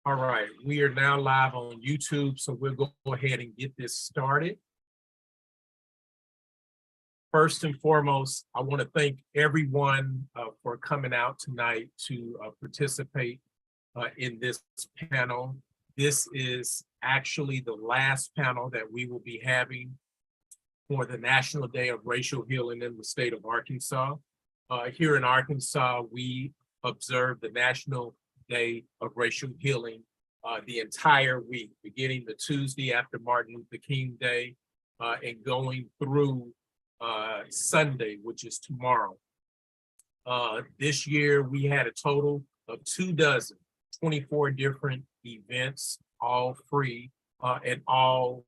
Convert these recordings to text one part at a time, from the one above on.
All right, we are now live on YouTube, so we'll go ahead and get this started. First and foremost, I want to thank everyone for coming out tonight to participate in this panel. This is actually the last panel that we will be having for the National Day of Racial Healing in the state of Arkansas. Here in Arkansas, we observe the National Day of Racial Healing the entire week, beginning the Tuesday after Martin Luther King Day and going through Sunday, which is tomorrow. This year, we had a total of 24 different events, all free and all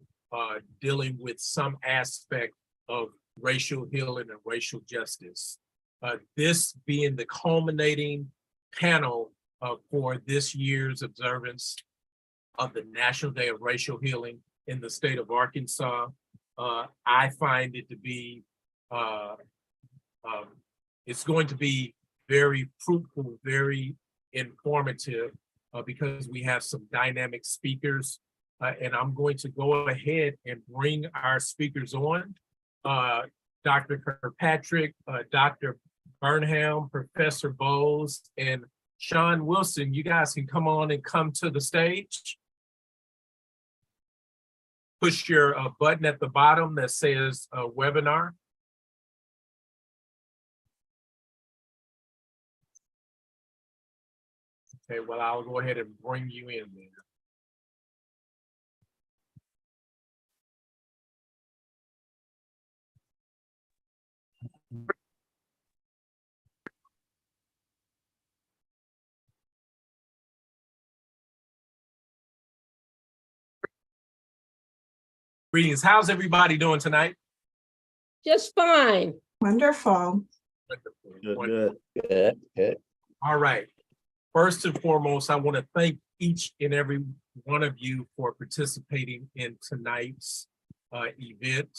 dealing with some aspect of racial healing and racial justice. This being the culminating panel for this year's observance of the National Day of Racial Healing in the state of Arkansas. I find it to be, it's going to be very fruitful, very informative because we have some dynamic speakers. And I'm going to go ahead and bring our speakers on. Dr. Kirkpatrick, Dr. Burnham, Professor Boles, and Sean Wilson, you guys can come on and come to the stage. Push your button at the bottom that says webinar. Okay, well, I'll go ahead and bring you in there. Greetings. How's everybody doing tonight? Just fine. Wonderful. Good. All right. First and foremost, I want to thank each and every one of you for participating in tonight's event.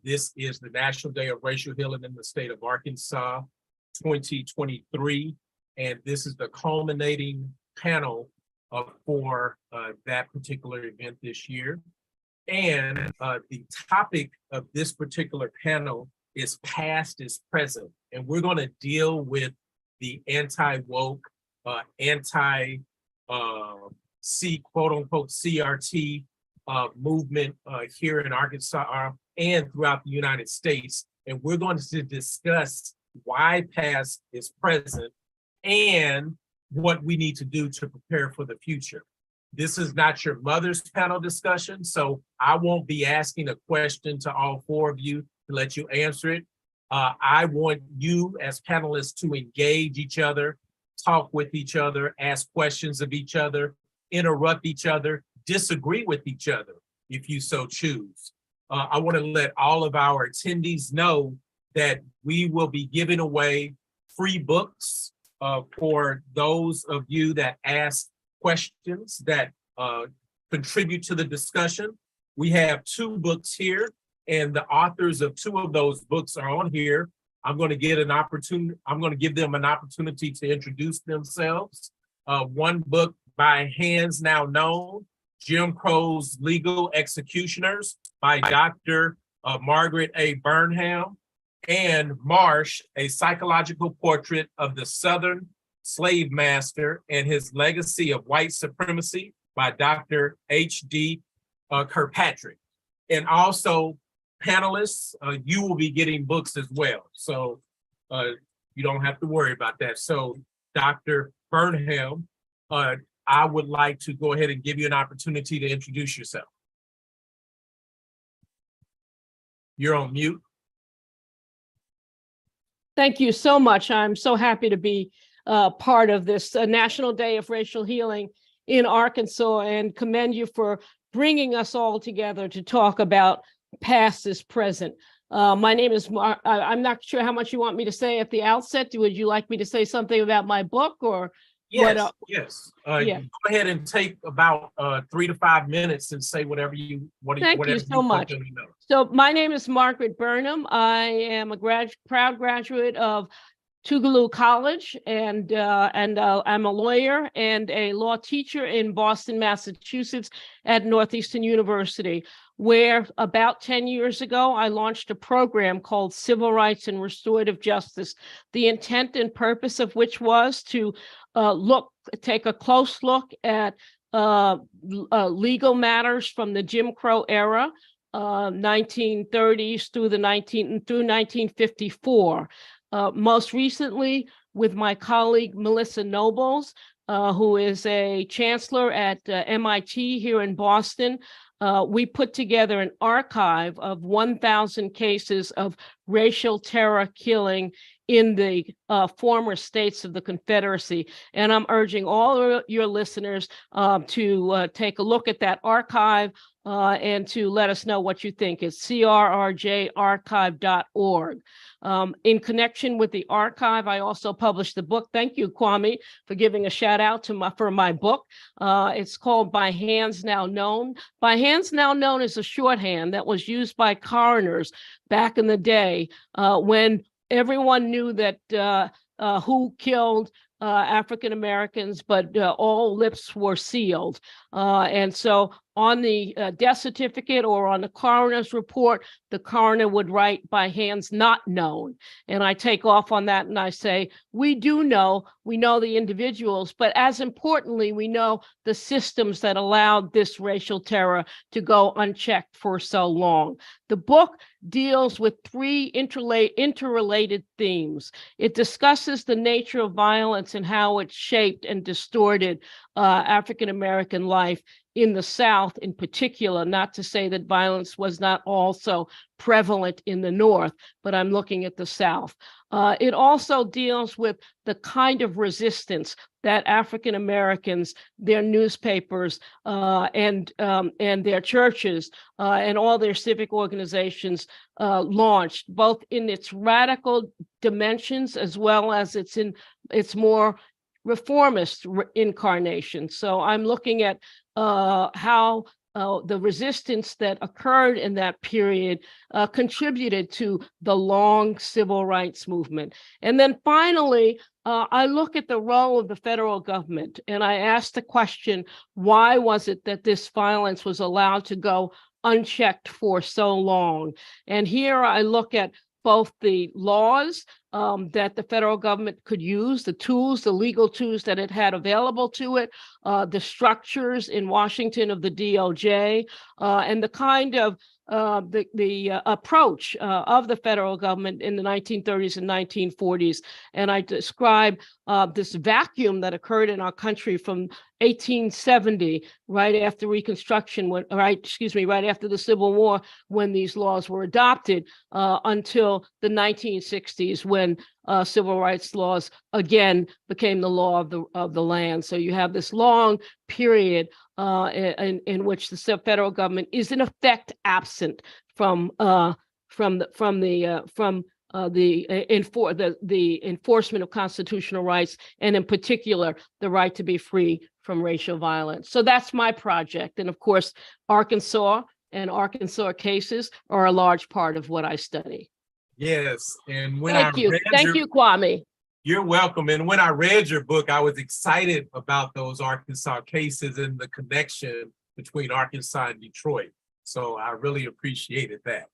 This is the National Day of Racial Healing in the state of Arkansas 2023, and this is the culminating panel for that particular event this year. And the topic of this particular panel is past is present. And we're going to deal with the anti-woke, quote-unquote CRT movement here in Arkansas and throughout the United States. And we're going to discuss why past is present and what we need to do to prepare for the future. This is not your mother's panel discussion, so I won't be asking a question to all four of you to let you answer it. I want you as panelists to engage each other, talk with each other, ask questions of each other, interrupt each other, disagree with each other if you so choose. I want to let all of our attendees know that we will be giving away free books for those of you that ask questions that contribute to the discussion. We have two books here, and the authors of two of those books are on here. I'm going to give them an opportunity to introduce themselves. One book by hands now known, Jim Crow's Legal Executioners by Dr. Margaret A. Burnham, and Marse, A Psychological Portrait of the Southern Slave Master and His Legacy of White Supremacy by Dr. H.D. Kirkpatrick. And also, panelists, you will be getting books as well. So you don't have to worry about that. So Dr. Burnham, I would like to go ahead and give you an opportunity to introduce yourself. You're on mute. Thank you so much. I'm so happy to be part of this National Day of Racial Healing in Arkansas and commend you for bringing us all together to talk about past is present. My name is Mark. I'm not sure how much you want me to say at the outset. Would you like me to say something about my book or? Yes, yes. Yeah. Go ahead and take about 3 to 5 minutes and say whatever you want. Thank you so much. So my name is Margaret Burnham. I am a proud graduate of Tougaloo College, and I'm a lawyer and a law teacher in Boston, Massachusetts at Northeastern University, where about 10 years ago, I launched a program called Civil Rights and Restorative Justice, the intent and purpose of which was to take a close look at legal matters from the Jim Crow era, 1930s through 1954. Most recently, with my colleague Melissa Nobles, who is a chancellor at MIT here in Boston, we put together an archive of 1,000 cases of racial terror killing in the former states of the Confederacy. And I'm urging all your listeners to take a look at that archive and to let us know what you think. It's crrjarchive.org. In connection with the archive, I also published the book. Thank you, Kwami, for giving a shout out for my book. It's called By Hands Now Known. By Hands Now Known is a shorthand that was used by coroners back in the day when everyone knew that who killed African Americans, but all lips were sealed. And so on the death certificate or on the coroner's report, the coroner would write by hands not known. And I take off on that and I say, we know the individuals, but as importantly, we know the systems that allowed this racial terror to go unchecked for so long. The book deals with three interrelated themes. It discusses the nature of violence and how it shaped and distorted African American life in the South in particular, not to say that violence was not also prevalent in the North, but I'm looking at the South. It also deals with the kind of resistance that African Americans, their newspapers, and their churches, and all their civic organizations launched, both in its radical dimensions as well as its more reformist incarnation. So I'm looking at how the resistance that occurred in that period contributed to the long civil rights movement. And then finally, I look at the role of the federal government and I ask the question, why was it that this violence was allowed to go unchecked for so long? And here I look at both the laws that the federal government could use, the legal tools that it had available to it, the structures in Washington of the DOJ, and the kind of the approach of the federal government in the 1930s and 1940s. And I describe this vacuum that occurred in our country from 1870, right after Reconstruction, right after the Civil War, when these laws were adopted, until the 1960s, when civil rights laws again became the law of the land. So you have this long period in which the federal government is in effect absent from the enforcement of constitutional rights, and in particular, the right to be free from racial violence. So that's my project. And of course, Arkansas and Arkansas cases are a large part of what I study. Yes, and when Thank you, Kwami. You're welcome. And when I read your book, I was excited about those Arkansas cases and the connection between Arkansas and Detroit. So I really appreciated that.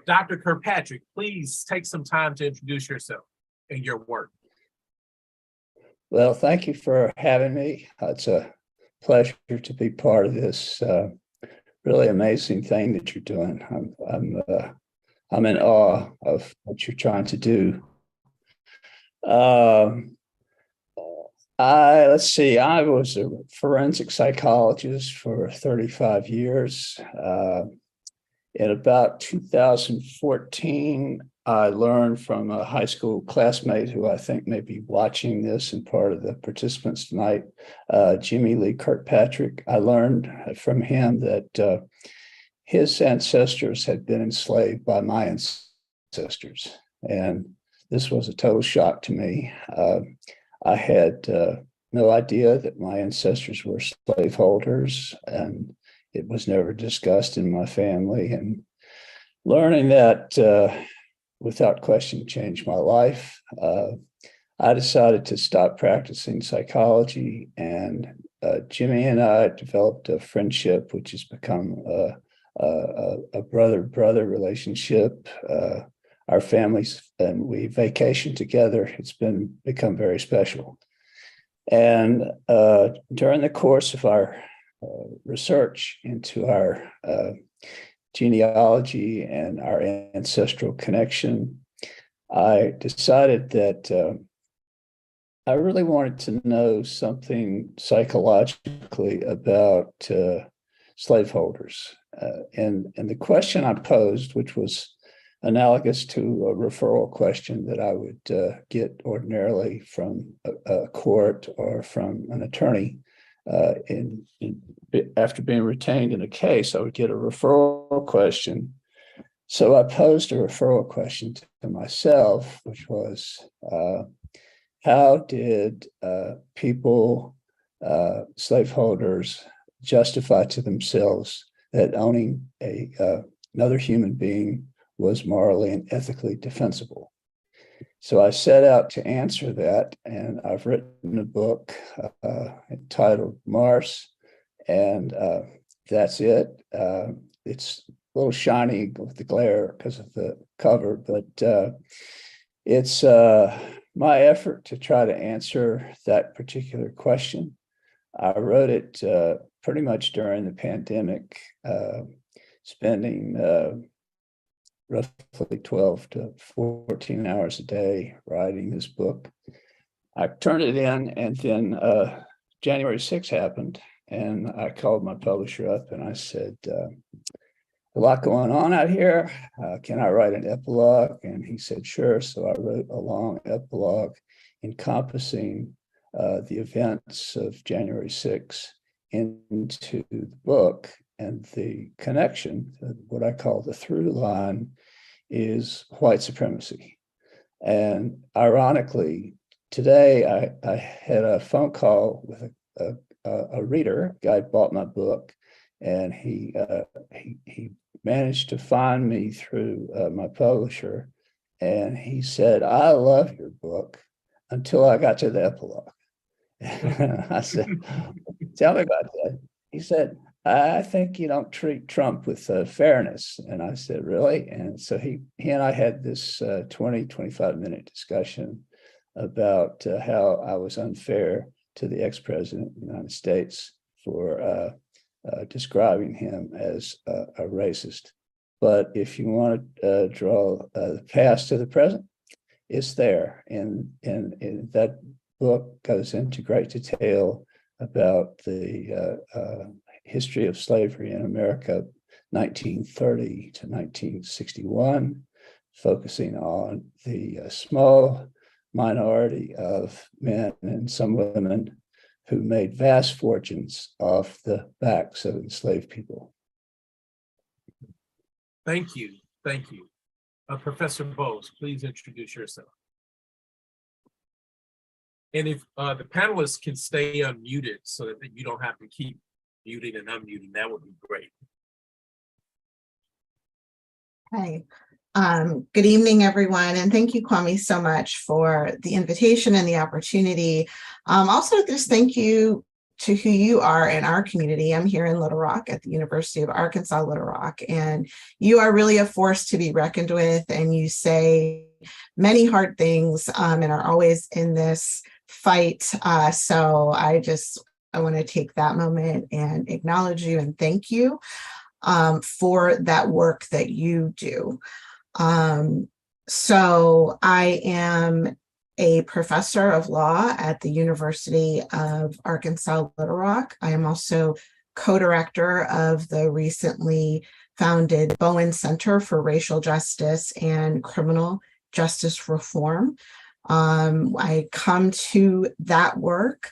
Dr. Kirkpatrick, please take some time to introduce yourself and your work. Well, thank you for having me. It's a pleasure to be part of this really amazing thing that you're doing. I'm in awe of what you're trying to do. Let's see, I was a forensic psychologist for 35 years. In about 2014, I learned from a high school classmate who I think may be watching this and part of the participants tonight, Jimmy Lee Kirkpatrick. I learned from him that his ancestors had been enslaved by my ancestors. And this was a total shock to me. I had no idea that my ancestors were slaveholders, and it was never discussed in my family. And learning that without question, changed my life. I decided to stop practicing psychology, and Jimmy and I developed a friendship, which has become a brother-brother relationship. Our families and we vacation together. It's become very special. And during the course of our research into our genealogy and our ancestral connection, I decided that I really wanted to know something psychologically about slaveholders. And the question I posed, which was analogous to a referral question that I would get ordinarily from a court or from an attorney, after being retained in a case, I would get a referral question. So I posed a referral question to myself, which was, how did people, slaveholders, justify to themselves that owning another human being was morally and ethically defensible? So I set out to answer that, and I've written a book entitled Marse, and that's it. It's a little shiny with the glare because of the cover, but it's my effort to try to answer that particular question. I wrote it pretty much during the pandemic, spending roughly 12 to 14 hours a day writing this book. I turned it in, and then January 6th happened, and I called my publisher up and I said, a lot going on out here. Can I write an epilogue? And he said, sure. So I wrote a long epilogue encompassing the events of January 6th into the book. And the connection, what I call the through line, is white supremacy. And ironically, today I had a phone call with a reader, a guy who bought my book, and he managed to find me through my publisher, and he said, I love your book until I got to the epilogue. I said, tell me about that. He said, I think you don't treat Trump with fairness. And I said, really? And so he and I had this 25-minute discussion about how I was unfair to the ex-president of the United States for describing him as a racist. But if you want to draw the past to the present, it's there. And that book goes into great detail about the history of slavery in America, 1930 to 1961, focusing on the small minority of men and some women who made vast fortunes off the backs of enslaved people. Thank you. Thank you. Professor Boles, please introduce yourself. And if the panelists can stay unmuted so that you don't have to keep muting and unmuting, that would be great. Hi. Good evening, everyone, and thank you, Kwami, so much for the invitation and the opportunity. Also, just thank you to who you are in our community. I'm here in Little Rock at the University of Arkansas, Little Rock, and you are really a force to be reckoned with, and you say many hard things and are always in this fight. So I want to take that moment and acknowledge you and thank you for that work that you do. So I am a professor of law at the University of Arkansas, Little Rock. I am also co-director of the recently founded Bowen Center for Racial Justice and Criminal Justice Reform. I come to that work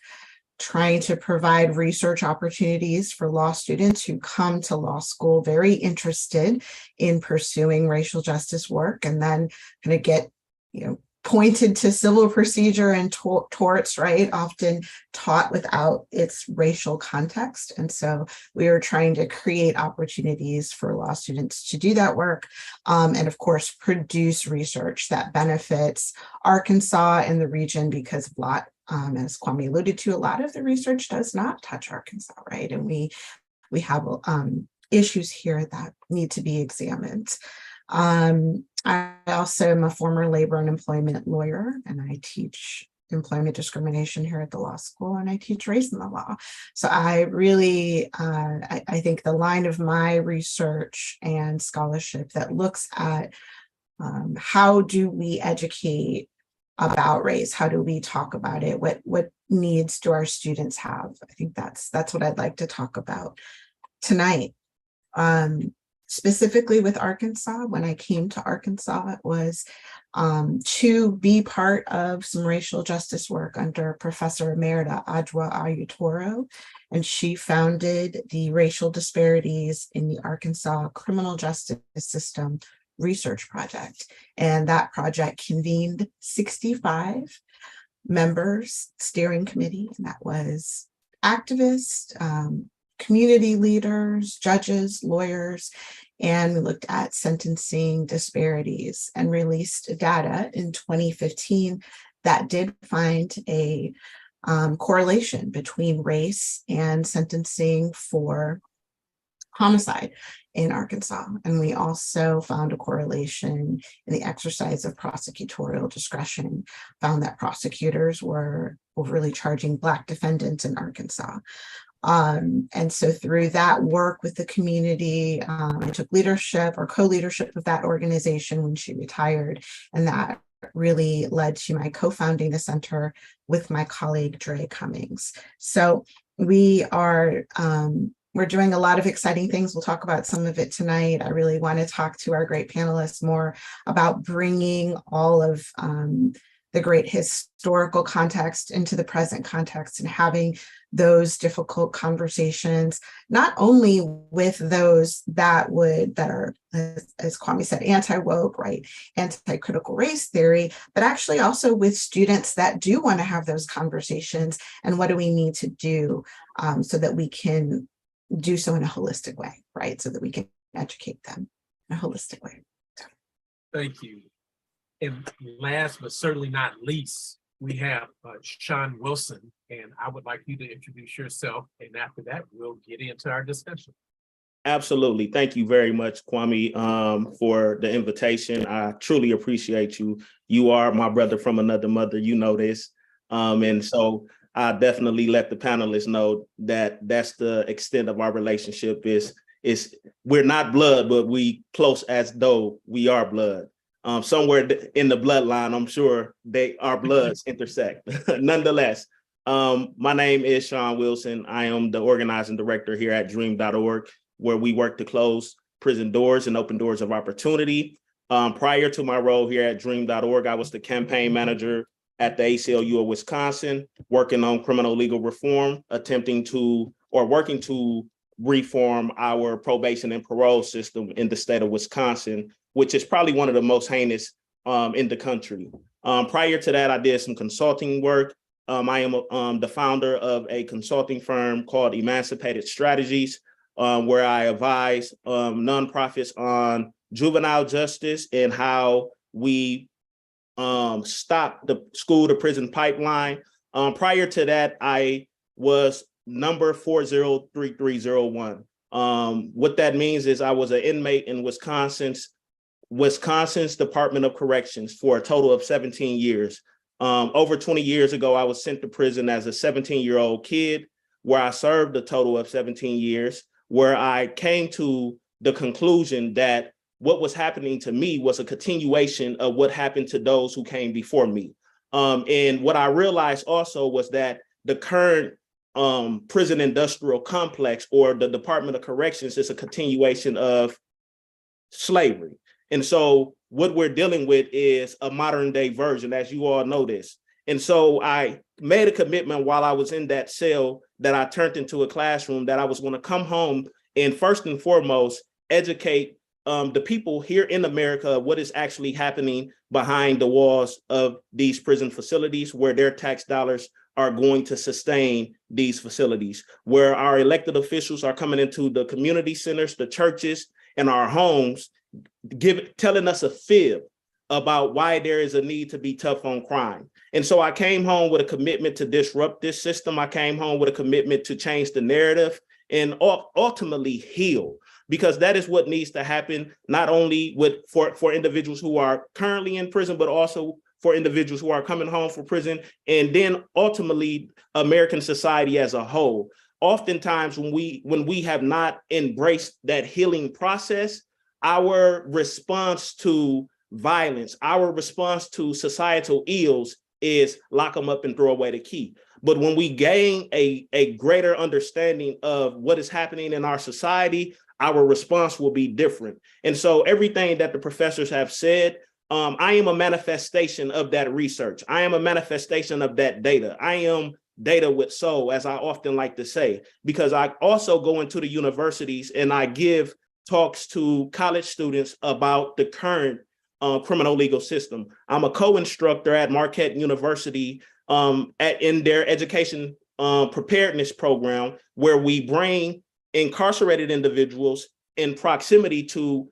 trying to provide research opportunities for law students who come to law school very interested in pursuing racial justice work, and then kind of get, pointed to civil procedure and torts, right? Often taught without its racial context. And so we are trying to create opportunities for law students to do that work. And of course, produce research that benefits Arkansas and the region, because a lot, as Kwami alluded to, a lot of the research does not touch Arkansas, right? And we have issues here that need to be examined. I also am a former labor and employment lawyer, and I teach employment discrimination here at the law school, and I teach race in the law. So I really, I think the line of my research and scholarship that looks at how do we educate about race? How do we talk about it? What needs do our students have? I think that's what I'd like to talk about tonight. Specifically with Arkansas, when I came to Arkansas, it was to be part of some racial justice work under Professor Emerita Adwa Ayutoro, and she founded the Racial Disparities in the Arkansas Criminal Justice System Research Project. And that project convened 65 members, steering committee, and that was activists, community leaders, judges, lawyers, and we looked at sentencing disparities and released data in 2015 that did find a correlation between race and sentencing for homicide in Arkansas. And we also found a correlation in the exercise of prosecutorial discretion, found that prosecutors were overly charging Black defendants in Arkansas. And so through that work with the community, I took leadership or co-leadership of that organization when she retired. And that really led to my co-founding the center with my colleague, Dre Cummings. So we are, we're doing a lot of exciting things. We'll talk about some of it tonight. I really want to talk to our great panelists more about bringing all of the great historical context into the present context and having those difficult conversations, not only with those that are, as Kwami said, anti-woke, right, anti-critical race theory, but actually also with students that do want to have those conversations, and what do we need to do so that we can do so in a holistic way, right, so that we can educate them in a holistic way. Thank you. And last but certainly not least, we have Sean Wilson, and I would like you to introduce yourself, and after that, we'll get into our discussion. Absolutely. Thank you very much, Kwami, for the invitation. I truly appreciate you. You are my brother from another mother, you know this. And so I definitely let the panelists know that that's the extent of our relationship is we're not blood, but we close as though we are blood. Somewhere in the bloodline, I'm sure our bloods intersect. Nonetheless, my name is Sean Wilson. I am the organizing director here at dream.org, where we work to close prison doors and open doors of opportunity. Prior to my role here at dream.org, I was the campaign manager at the ACLU of Wisconsin, working on criminal legal reform, working to reform our probation and parole system in the state of Wisconsin, which is probably one of the most heinous in the country. Prior to that, I did some consulting work. I am the founder of a consulting firm called Emancipated Strategies, where I advise nonprofits on juvenile justice and how we stop the school to prison pipeline. Prior to that, I was number 403301. What that means is I was an inmate in Wisconsin's Department of Corrections for a total of 17 years. Over 20 years ago, I was sent to prison as a 17-year-old kid, where I served a total of 17 years, where I came to the conclusion that what was happening to me was a continuation of what happened to those who came before me. And what I realized also was that the current prison industrial complex, or the Department of Corrections, is a continuation of slavery. And so what we're dealing with is a modern day version, as you all know this. And so I made a commitment while I was in that cell that I turned into a classroom, that I was going to come home and first and foremost educate the people here in America what is actually happening behind the walls of these prison facilities, where their tax dollars are going to sustain these facilities, where our elected officials are coming into the community centers, the churches, and our homes, telling us a fib about why there is a need to be tough on crime. And so I came home with a commitment to disrupt this system. I came home with a commitment to change the narrative and ultimately heal, because that is what needs to happen, not only for individuals who are currently in prison, but also for individuals who are coming home from prison, and then ultimately American society as a whole. Oftentimes when we have not embraced that healing process, our response to violence, our response to societal ills is lock them up and throw away the key. But when we gain a greater understanding of what is happening in our society, our response will be different. And so everything that the professors have said, I am a manifestation of that research. I am a manifestation of that data. I am data with soul, as I often like to say, because I also go into the universities and I give talks to college students about the current criminal legal system. I'm a co-instructor at Marquette University in their education preparedness program, where we bring incarcerated individuals in proximity to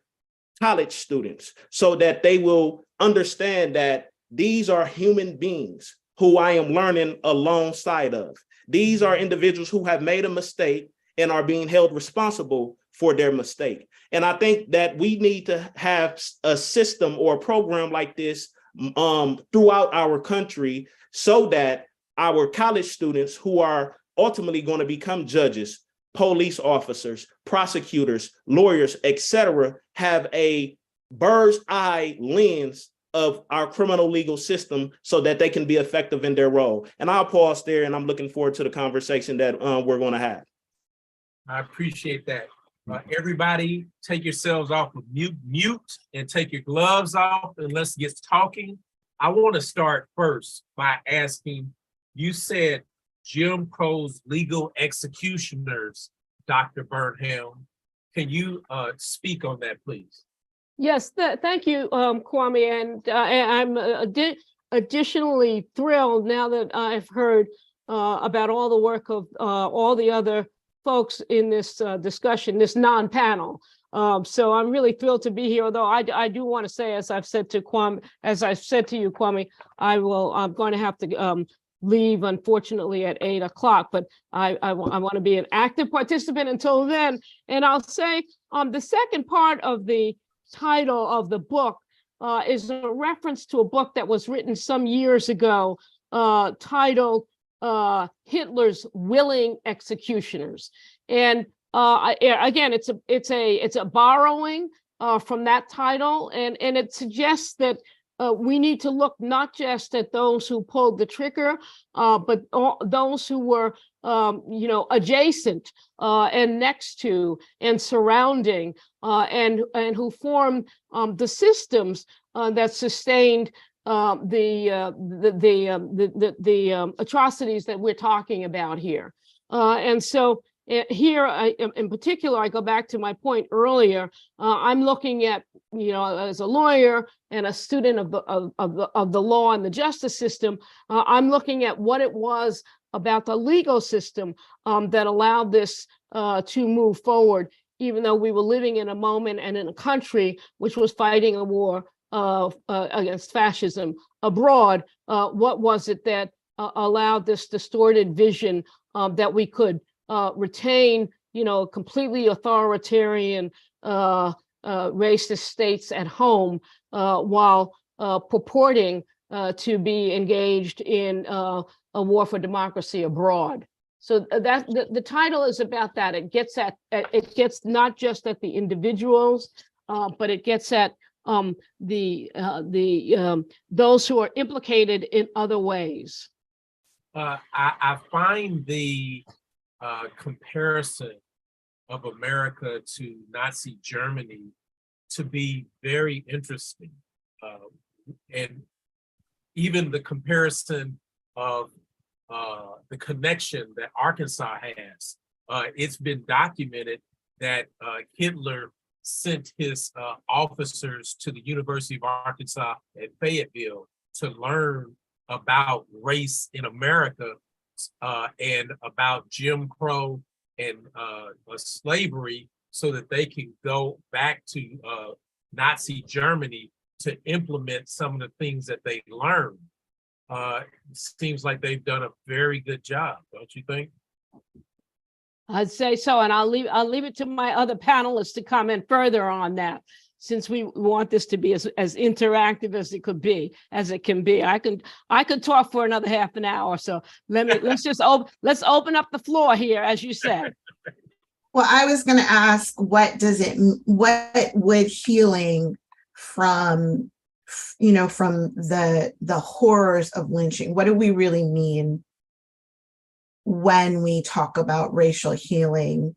college students so that they will understand that these are human beings who I am learning alongside of. These are individuals who have made a mistake and are being held responsible for their mistake. And I think that we need to have a system or a program like this throughout our country, so that our college students who are ultimately going to become judges, police officers, prosecutors, lawyers, etc., have a bird's eye lens of our criminal legal system so that they can be effective in their role. And I'll pause there, and I'm looking forward to the conversation that we're going to have. I appreciate that. Everybody take yourselves off of mute and take your gloves off, and let's get talking. I want to start first by asking, you said Jim Crow's legal executioners, Dr. Burnham. Can you speak on that, please? Yes, thank you, Kwami. And I'm additionally thrilled now that I've heard about all the work of all the other folks in this discussion, this non-panel. So I'm really thrilled to be here. Although I do want to say, as I've said to Kwami, as I've said to you, Kwami, I'm going to have to leave, unfortunately, at 8 o'clock. But I want to be an active participant until then. And I'll say the second part of the title of the book is a reference to a book that was written some years ago titled Hitler's Willing Executioners. And again, it's a borrowing from that title, and it suggests that we need to look not just at those who pulled the trigger, but those who were adjacent and next to and surrounding and who formed the systems that sustained the atrocities that we're talking about here. And so here, in particular, I go back to my point earlier. I'm looking at, as a lawyer and a student of the law and the justice system, I'm looking at what it was about the legal system that allowed this to move forward, even though we were living in a moment and in a country which was fighting a war against fascism abroad. What was it that allowed this distorted vision that we could retain, completely authoritarian racist states at home while purporting to be engaged in a war for democracy abroad? So that the title is about that. It gets not just at the individuals, but it gets at those who are implicated in other ways. I find the comparison of America to Nazi Germany to be very interesting, and even the comparison of the connection that Arkansas has. It's been documented that Hitler sent his officers to the University of Arkansas at Fayetteville to learn about race in America and about Jim Crow and slavery, so that they can go back to Nazi Germany to implement some of the things that they learned. It seems like they've done a very good job, don't you think? I'd say so, and I'll leave it to my other panelists to comment further on that, since we want this to be as interactive as it can be. I could talk for another half an hour, so let's open up the floor here, as you said. Well, I was going to ask, what would healing from the horrors of lynching, what do we really mean when we talk about racial healing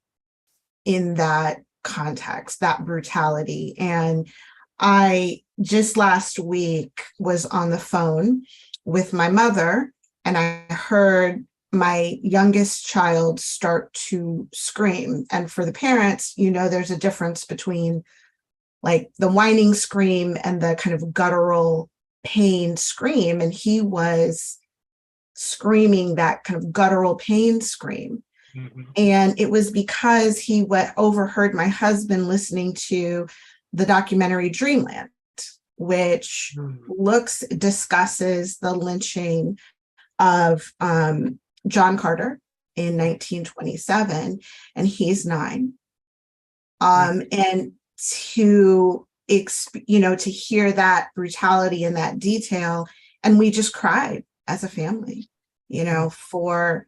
in that context, that brutality? And I just last week was on the phone with my mother, and I heard my youngest child start to scream. And for the parents, there's a difference between like the whining scream and the kind of guttural pain scream. And he was screaming that kind of guttural pain scream. Mm-hmm. And it was because he overheard my husband listening to the documentary Dreamland, which discusses the lynching of John Carter in 1927, and he's 9. And to hear that brutality and that detail, and we just cried as a family, for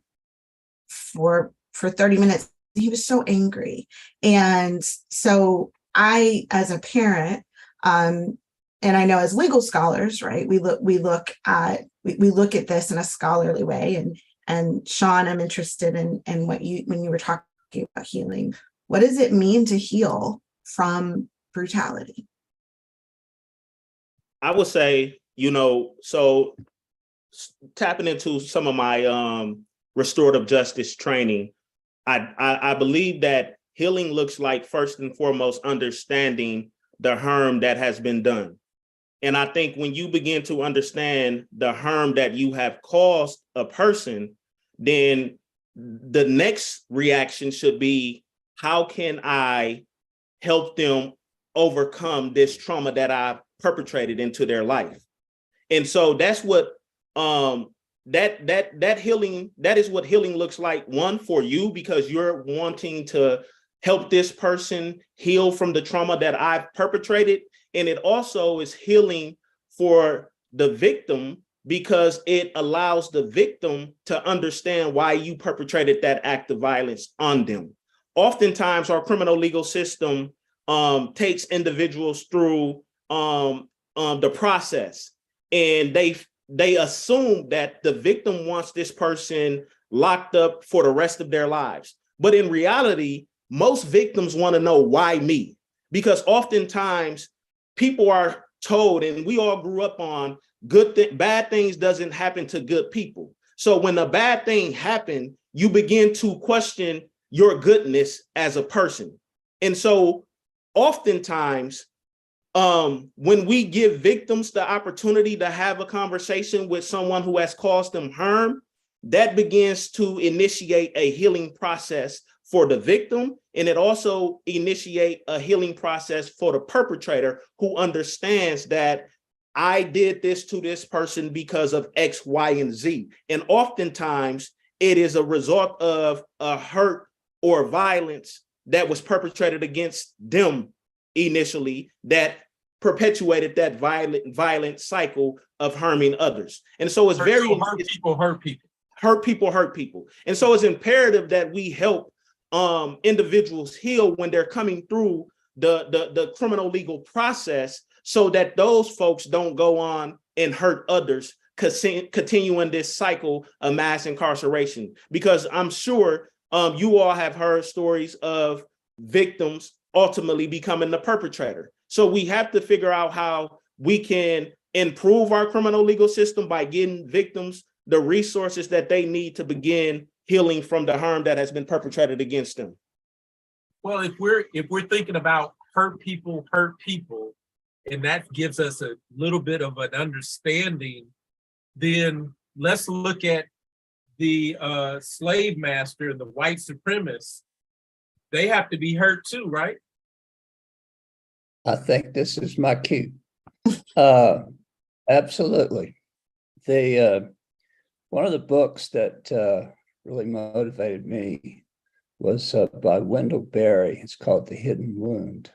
30 minutes. He was so angry. And so I, as a parent, and I know as legal scholars, right, we look at this in a scholarly way. And Sean, I'm interested in when you were talking about healing, what does it mean to heal from brutality? I would say, so tapping into some of my restorative justice training, I believe that healing looks like, first and foremost, understanding the harm that has been done. And I think when you begin to understand the harm that you have caused a person, then the next reaction should be, how can I help them overcome this trauma that I've perpetrated into their life? And so that's what that healing, that is what healing looks like. One, for you, because you're wanting to help this person heal from the trauma that I've perpetrated. And it also is healing for the victim, because it allows the victim to understand why you perpetrated that act of violence on them. Oftentimes, our criminal legal system takes individuals through the process, and they assume that the victim wants this person locked up for the rest of their lives. But in reality, most victims want to know, why me? Because oftentimes people are told, and we all grew up on, bad things doesn't happen to good people. So when a bad thing happened, you begin to question your goodness as a person. And so oftentimes, when we give victims the opportunity to have a conversation with someone who has caused them harm, that begins to initiate a healing process for the victim. And it also initiates a healing process for the perpetrator, who understands that I did this to this person because of X, Y, and Z. And oftentimes it is a result of a hurt or violence that was perpetrated against them initially, that perpetuated that violent cycle of harming others. And so it's hurt people. And so it's imperative that we help individuals heal when they're coming through the criminal legal process, so that those folks don't go on and hurt others, continuing this cycle of mass incarceration. Because I'm sure you all have heard stories of victims ultimately becoming the perpetrator. So we have to figure out how we can improve our criminal legal system by getting victims the resources that they need to begin healing from the harm that has been perpetrated against them. Well, if we're thinking about hurt people hurt people, and that gives us a little bit of an understanding, then let's look at the slave master and the white supremacists. They have to be hurt too, right? I think this is my cue. Absolutely. One of the books that really motivated me was by Wendell Berry. It's called The Hidden Wound.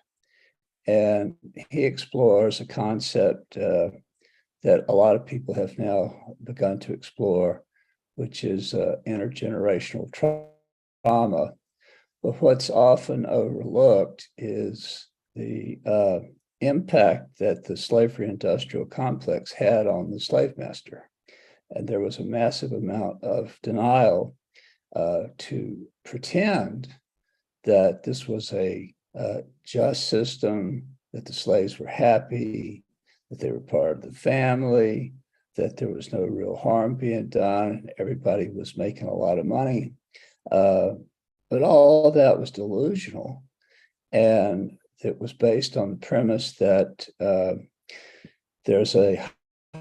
And he explores a concept that a lot of people have now begun to explore, which is intergenerational trauma. But what's often overlooked is the impact that the slavery industrial complex had on the slave master. And there was a massive amount of denial to pretend that this was a just system, that the slaves were happy, that they were part of the family, that there was no real harm being done, everybody was making a lot of money. But all that was delusional. And it was based on the premise that there's a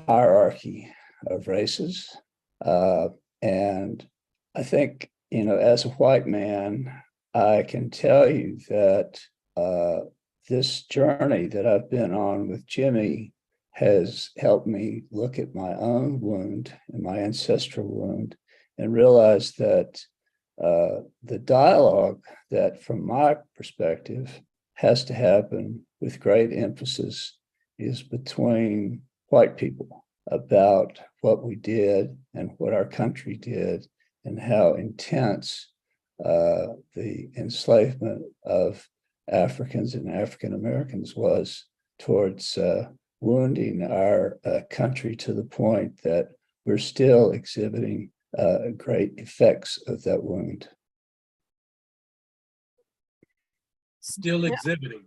hierarchy of races. And I think, as a white man, I can tell you that this journey that I've been on with Jimmy has helped me look at my own wound and my ancestral wound and realize that the dialogue that, from my perspective, has to happen with great emphasis is between white people about what we did and what our country did and how intense the enslavement of Africans and African Americans was towards wounding our country to the point that we're still exhibiting great effects of that wound. Still exhibiting.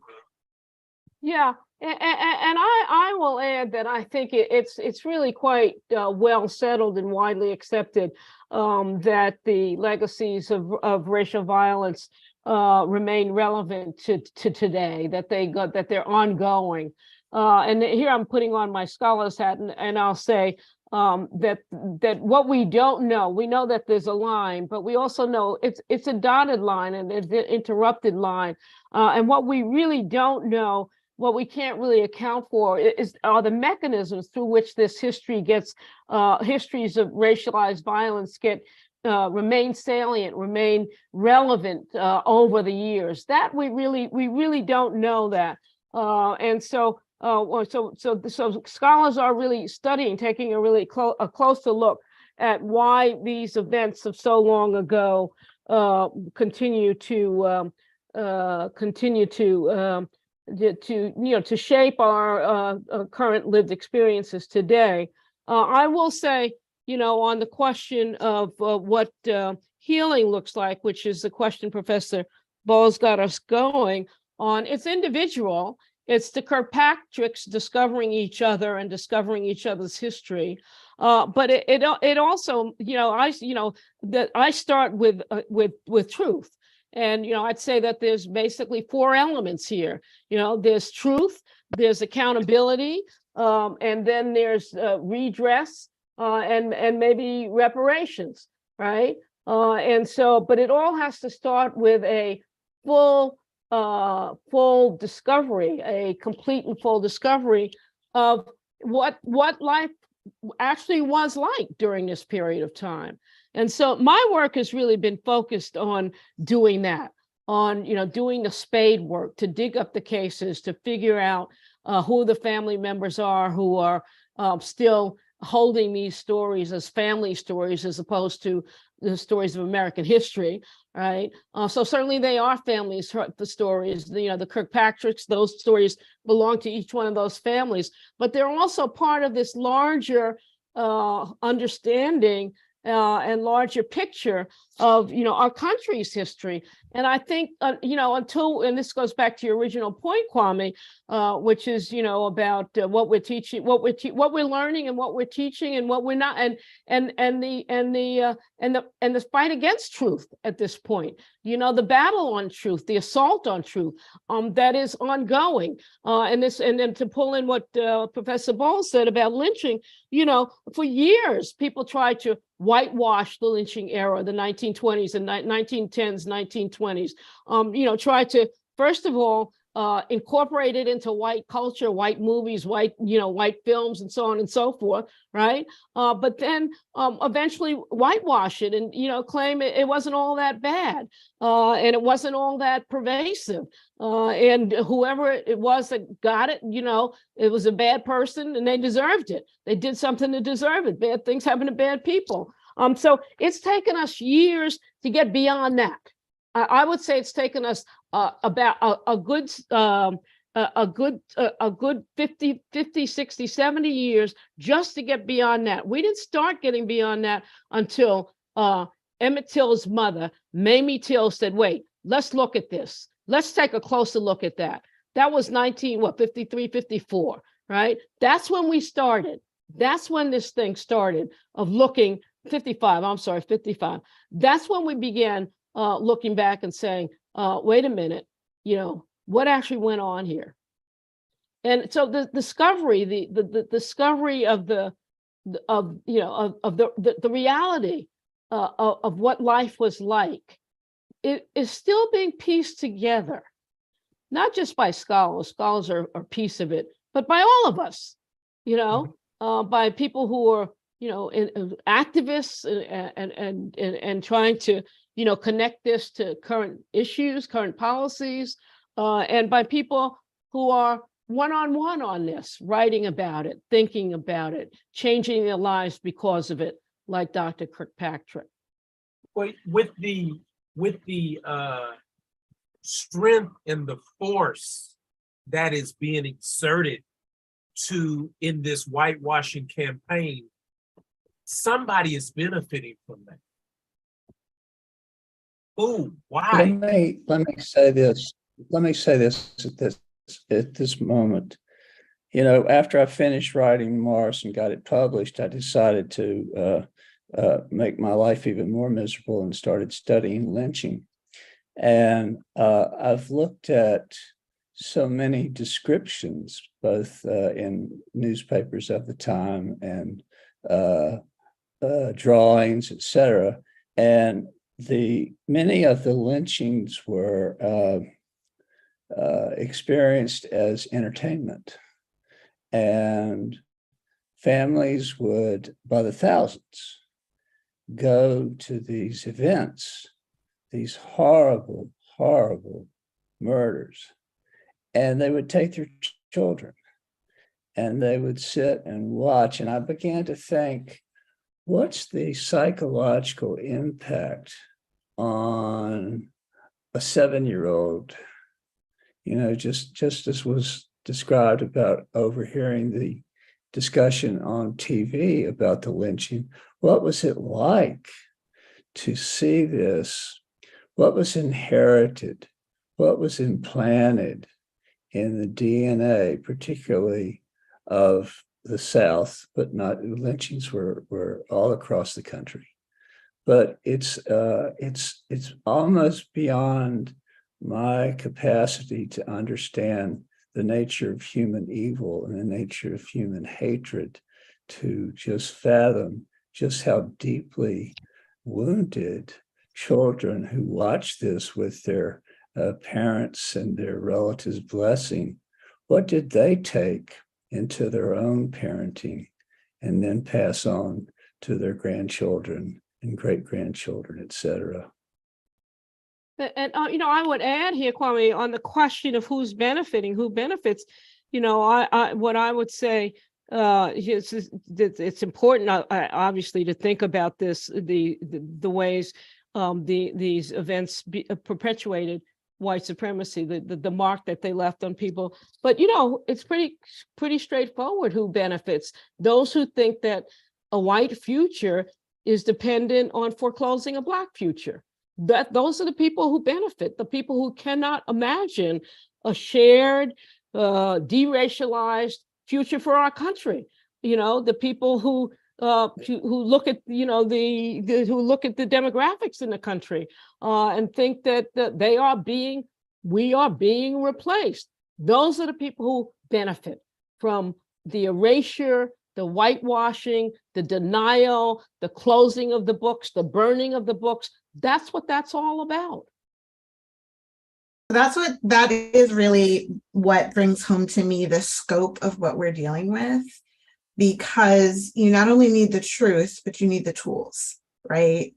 Yeah, and I will add that I think it's really quite well settled and widely accepted that the legacies of racial violence remain relevant to today, that they're ongoing. And here I'm putting on my scholar's hat, and I'll say that what we don't know, we know that there's a line, but we also know it's a dotted line and it's an interrupted line. And what we really don't know, what we can't really account for are the mechanisms through which this history gets, histories of racialized violence remain salient, remain relevant over the years. That we really don't know that. And so scholars are really studying, taking a really closer look at why these events of so long ago continue to shape our current lived experiences today. I will say, on the question of what healing looks like, which is the question Professor Boles got us going on, it's individual. It's the Kirkpatricks discovering each other and discovering each other's history. But it also, that I start with truth. And, I'd say that there's basically 4 elements here. There's truth, there's accountability, and then there's redress and maybe reparations, right? But it all has to start with a full discovery, a complete and full discovery of what life actually was like during this period of time. And so my work has really been focused on doing that, on doing the spade work, to dig up the cases, to figure out who the family members are who are still holding these stories as family stories as opposed to the stories of American history, right? So certainly they are families, the stories, the Kirkpatricks, those stories belong to each one of those families, but they're also part of this larger understanding and larger picture of our country's history. And I think and this goes back to your original point, Kwami, which is about what we're teaching, what we're learning, and what we're teaching, and what we're not, and the fight against truth at this point. the battle on truth, the assault on truth, that is ongoing. And then to pull in what Professor Boles said about lynching, for years, people tried to whitewash the lynching era, the 1920s and 1910s, 1920s, tried to, first of all, incorporate it into white culture, white movies, white films, and so on and so forth, right? But then eventually whitewash it and, claim it wasn't all that bad and it wasn't all that pervasive. And whoever it was that got it, it was a bad person and they deserved it. They did something to deserve it. Bad things happen to bad people. So it's taken us years to get beyond that. I would say it's taken us about a good 50, 60, 70 years just to get beyond that. We didn't start getting beyond that until Emmett Till's mother, Mamie Till, said, wait, let's look at this. Let's take a closer look at that. That was 53, 54, right? That's when we started. That's when this thing started of looking, 55. That's when we began looking back and saying, wait a minute, what actually went on here? And so the discovery, the discovery of the reality of what life was like, it is still being pieced together, not just by scholars. Scholars are a piece of it, but by all of us, by people who are, activists and trying to, connect this to current issues, current policies, and by people who are one-on-one on this, writing about it, thinking about it, changing their lives because of it, like Dr. Kirkpatrick. With the strength and the force that is being exerted in this whitewashing campaign, somebody is benefiting from that. Who? Why? Let me say this. Let me say this at this moment. After I finished writing Marse and got it published, I decided to make my life even more miserable and started studying lynching. And I've looked at so many descriptions, both in newspapers of the time and drawings, etc. And many of the lynchings were experienced as entertainment, and families would, by the thousands, go to these events, these horrible, horrible murders, and they would take their children and they would sit and watch. And I began to think, what's the psychological impact on a 7-year-old? Just as was described about overhearing the discussion on TV about the lynching. What was it like to see this? What was inherited? What was implanted in the DNA, particularly of the South, but not lynchings were all across the country. But it's almost beyond my capacity to understand the nature of human evil and the nature of human hatred to just fathom just how deeply wounded children who watch this with their parents and their relatives' blessing, what did they take into their own parenting and then pass on to their grandchildren and great-grandchildren, et cetera. And, I would add here, Kwami, on the question of who's benefiting, who benefits, what I would say, it's important, obviously, to think about this, the ways these events perpetuated white supremacy, the mark that they left on people. But, it's pretty straightforward who benefits. Those who think that a white future is dependent on foreclosing a Black future. Those are the people who benefit, the people who cannot imagine a shared, deracialized future for our country. The people who who look at, you know, who look at the demographics in the country and think that we are being replaced. Those are the people who benefit from the erasure, the whitewashing, the denial, the closing of the books, the burning of the books. That's what that's all about. That is really what brings home to me the scope of what we're dealing with, because you not only need the truth, but you need the tools, right?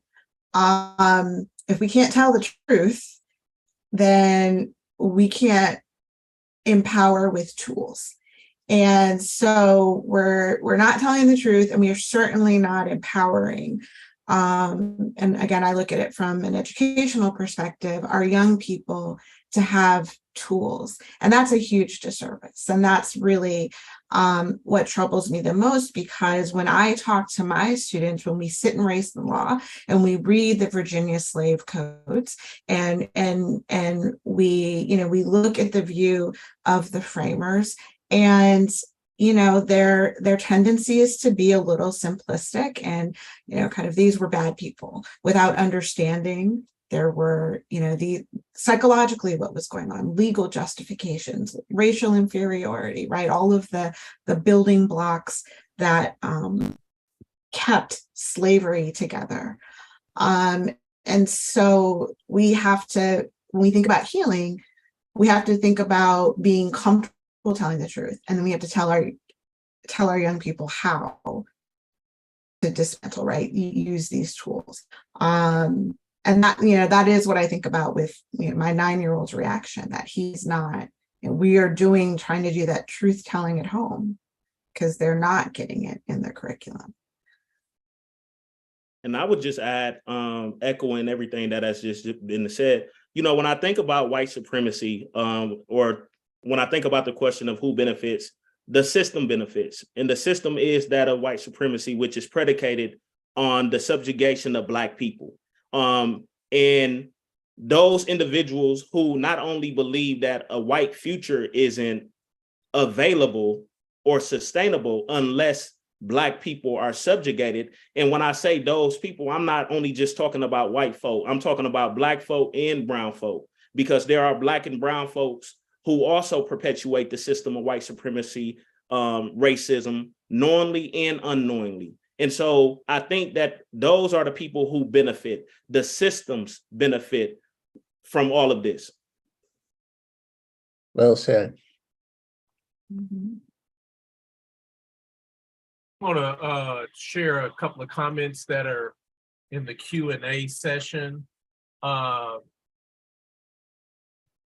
If we can't tell the truth, then we can't empower with tools. And so we're not telling the truth, and we are certainly not empowering. And again, I look at it from an educational perspective, our young people to have tools. And that's a huge disservice. And that's really what troubles me the most, because when I talk to my students, when we sit in race and law and we read the Virginia slave codes and we, you know, we look at the view of the framers, and you know, their tendency is to be a little simplistic and, you know, kind of these were bad people without understanding there were, you know, the psychologically what was going on, legal justifications, racial inferiority, right? All of the building blocks that kept slavery together. And so we have to, when we think about healing, we have to think about being comfortable telling the truth, and then we have to tell our young people how to dismantle, right? Use these tools, and that, you know, that is what I think about with, you know, my 9-year-old's reaction, that he's not, you know, we are trying to do that truth telling at home because they're not getting it in their curriculum. And I would just add, echoing everything that has just been said, you know, when I think about white supremacy, or when I think about the question of who benefits, the system benefits. And the system is that of white supremacy, which is predicated on the subjugation of Black people. And those individuals who not only believe that a white future isn't available or sustainable unless Black people are subjugated. And when I say those people, I'm not only just talking about white folk, I'm talking about Black folk and brown folk, because there are Black and brown folks who also perpetuate the system of white supremacy, racism, knowingly and unknowingly. And so I think that those are the people who benefit. The systems benefit from all of this. Well said. Mm-hmm. I want to share a couple of comments that are in the Q&A session.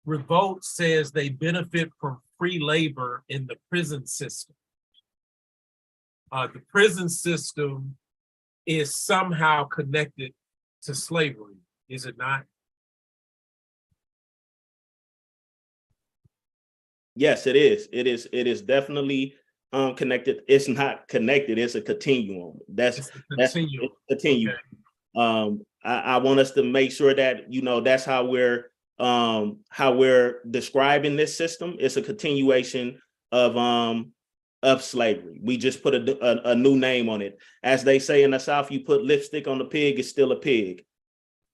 Revolt says they benefit from free labor in the prison system. The prison system is somehow connected to slavery, is it not? Yes, it is. It is definitely connected. It's not connected. It's a continuum. That's a continuum. Okay. I want us to make sure that, you know, that's how we're describing this system. It's a continuation of slavery. We just put a new name on it. As they say in the South, you put lipstick on the pig, it's still a pig.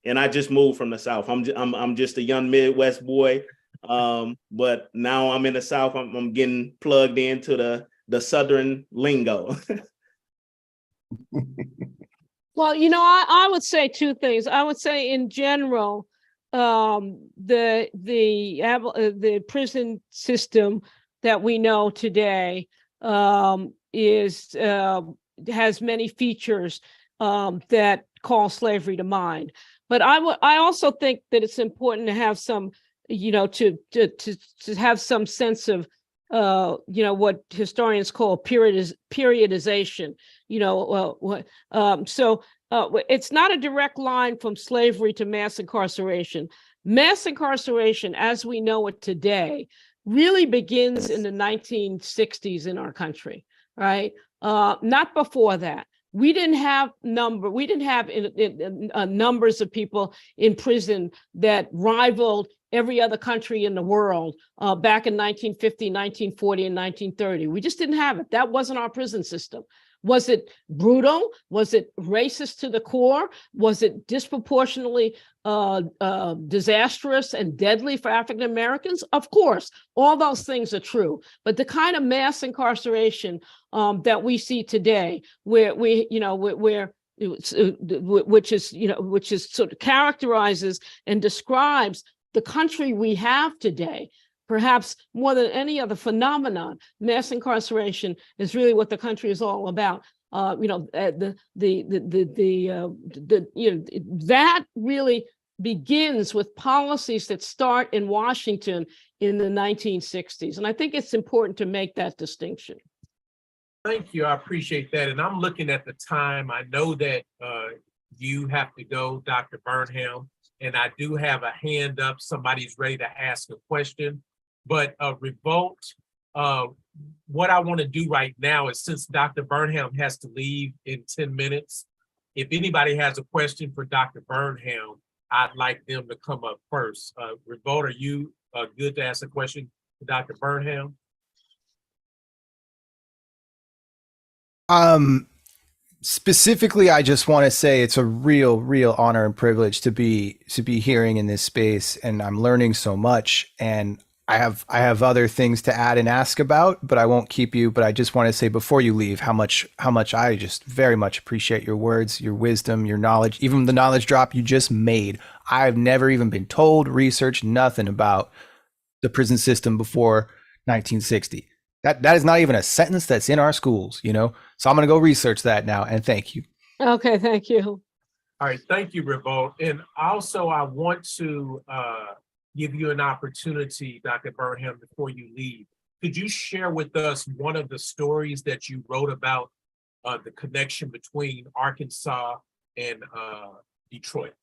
And I just moved from the South. I'm just a young Midwest boy. But now I'm in the South. I'm getting plugged into the Southern lingo. Well, you know, I would say two things. I would say in general, the prison system that we know today has many features that call slavery to mind. But I also think that it's important to have some, you know, to have some sense of you know, what historians call periodization. You know, it's not a direct line from slavery to mass incarceration. Mass incarceration, as we know it today, really begins in the 1960s in our country, right? Not before that. We didn't have numbers of people in prison that rivaled every other country in the world back in 1950, 1940, and 1930. We just didn't have it. That wasn't our prison system. Was it brutal? Was it racist to the core? Was it disproportionately disastrous and deadly for African Americans? Of course, all those things are true. But the kind of mass incarceration that we see today, where which is sort of characterizes and describes the country we have today, perhaps more than any other phenomenon, mass incarceration is really what the country is all about. That really begins with policies that start in Washington in the 1960s. And I think it's important to make that distinction. Thank you. I appreciate that. And I'm looking at the time. I know that you have to go, Dr. Burnham, and I do have a hand up. Somebody's ready to ask a question. But Revolt, what I want to do right now is, since Dr. Burnham has to leave in 10 minutes, if anybody has a question for Dr. Burnham, I'd like them to come up first. Revolt, are you good to ask a question to Dr. Burnham? Specifically, I just want to say it's a real honor and privilege to be hearing in this space, and I'm learning so much. And I have other things to add and ask about, but I won't keep you. But I just want to say before you leave how much I just very much appreciate your words, your wisdom, your knowledge, even the knowledge drop you just made. I've never even been told, researched, nothing about the prison system before 1960. That is not even a sentence that's in our schools, So I'm going to go research that now, and thank you. Okay, thank you. All right, thank you, Revolt. And also, I want to give you an opportunity, Dr. Burnham, before you leave. Could you share with us one of the stories that you wrote about the connection between Arkansas and Detroit?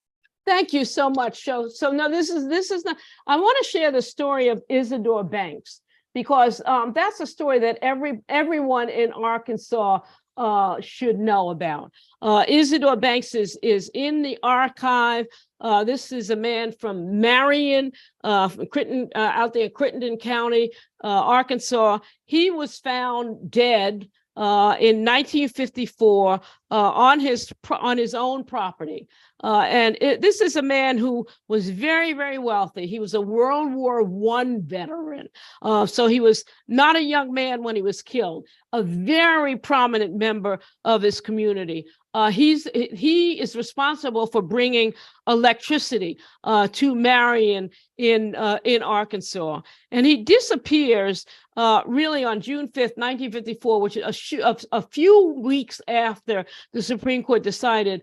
Thank you so much. So now this is not. I want to share the story of Isidore Banks, because that's a story that everyone in Arkansas should know about. Isidore Banks is in the archive. This is a man from Marion, from Crittenden, out there in Crittenden County, Arkansas. He was found dead in 1954 on his own property. This is a man who was very, very wealthy. He was a World War I veteran. So he was not a young man when he was killed, a very prominent member of his community. He is responsible for bringing electricity to Marion in Arkansas. And he disappears really on June 5th, 1954, which is a few weeks after the Supreme Court decided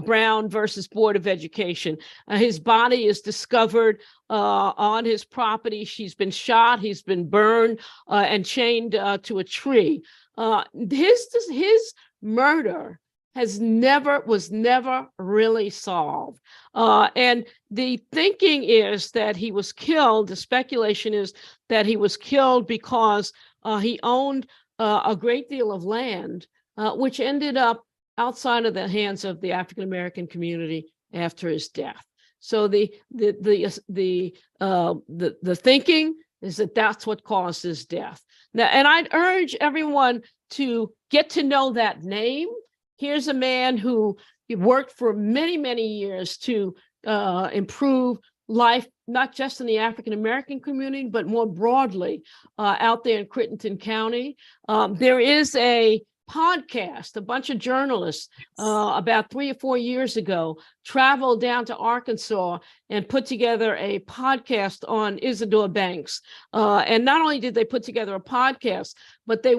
Brown versus Board of Education. His body is discovered on his property. He's been shot, he's been burned and chained to a tree. His murder was never really solved. And the thinking is that he was killed, the speculation is that he was killed because he owned a great deal of land, which ended up outside of the hands of the African-American community after his death. So the thinking is that that's what caused his death. Now, and I'd urge everyone to get to know that name. Here's a man who worked for many, many years to improve life, not just in the African-American community, but more broadly out there in Crittenden County. There is a podcast, a bunch of journalists about 3 or 4 years ago traveled down to Arkansas and put together a podcast on Isidore Banks. And not only did they put together a podcast, but they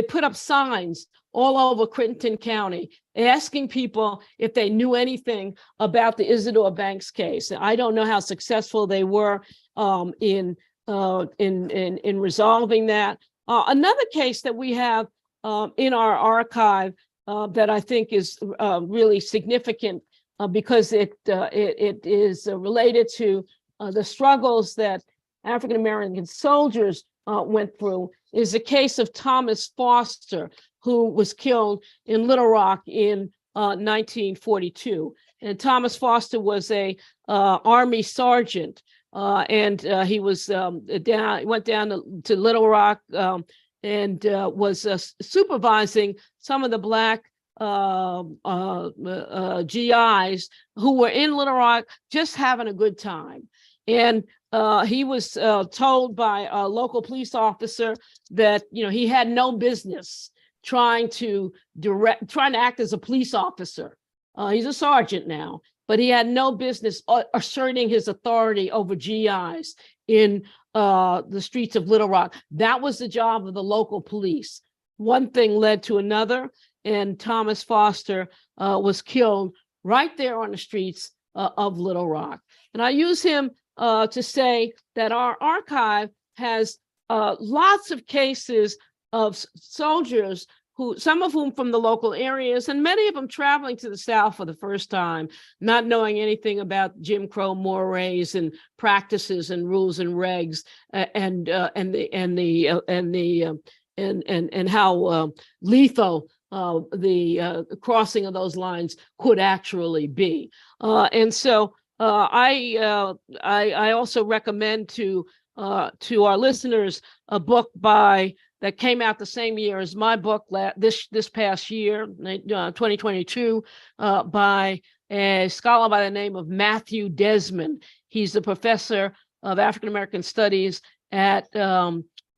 put up signs all over Crittenden County, asking people if they knew anything about the Isidore Banks case. I don't know how successful they were in resolving that. Another case that we have in our archive that I think is really significant because it is related to the struggles that African-American soldiers went through is the case of Thomas Foster, who was killed in Little Rock in 1942. And Thomas Foster was a Army sergeant, and he was went down to Little Rock and was supervising some of the Black GIs who were in Little Rock just having a good time. And he was told by a local police officer that, he had no business trying to act as a police officer. He's a sergeant now, but he had no business asserting his authority over GIs in the streets of Little Rock. That was the job of the local police. One thing led to another, and Thomas Foster was killed right there on the streets of Little Rock. And I use him to say that our archive has lots of cases of soldiers some of whom from the local areas, and many of them traveling to the South for the first time, not knowing anything about Jim Crow mores and practices and rules and regs, and how lethal the crossing of those lines could actually be. And so I also recommend to our listeners a book that came out the same year as my book this past year, 2022, by a scholar by the name of Matthew Desmond. He's a professor of African American Studies at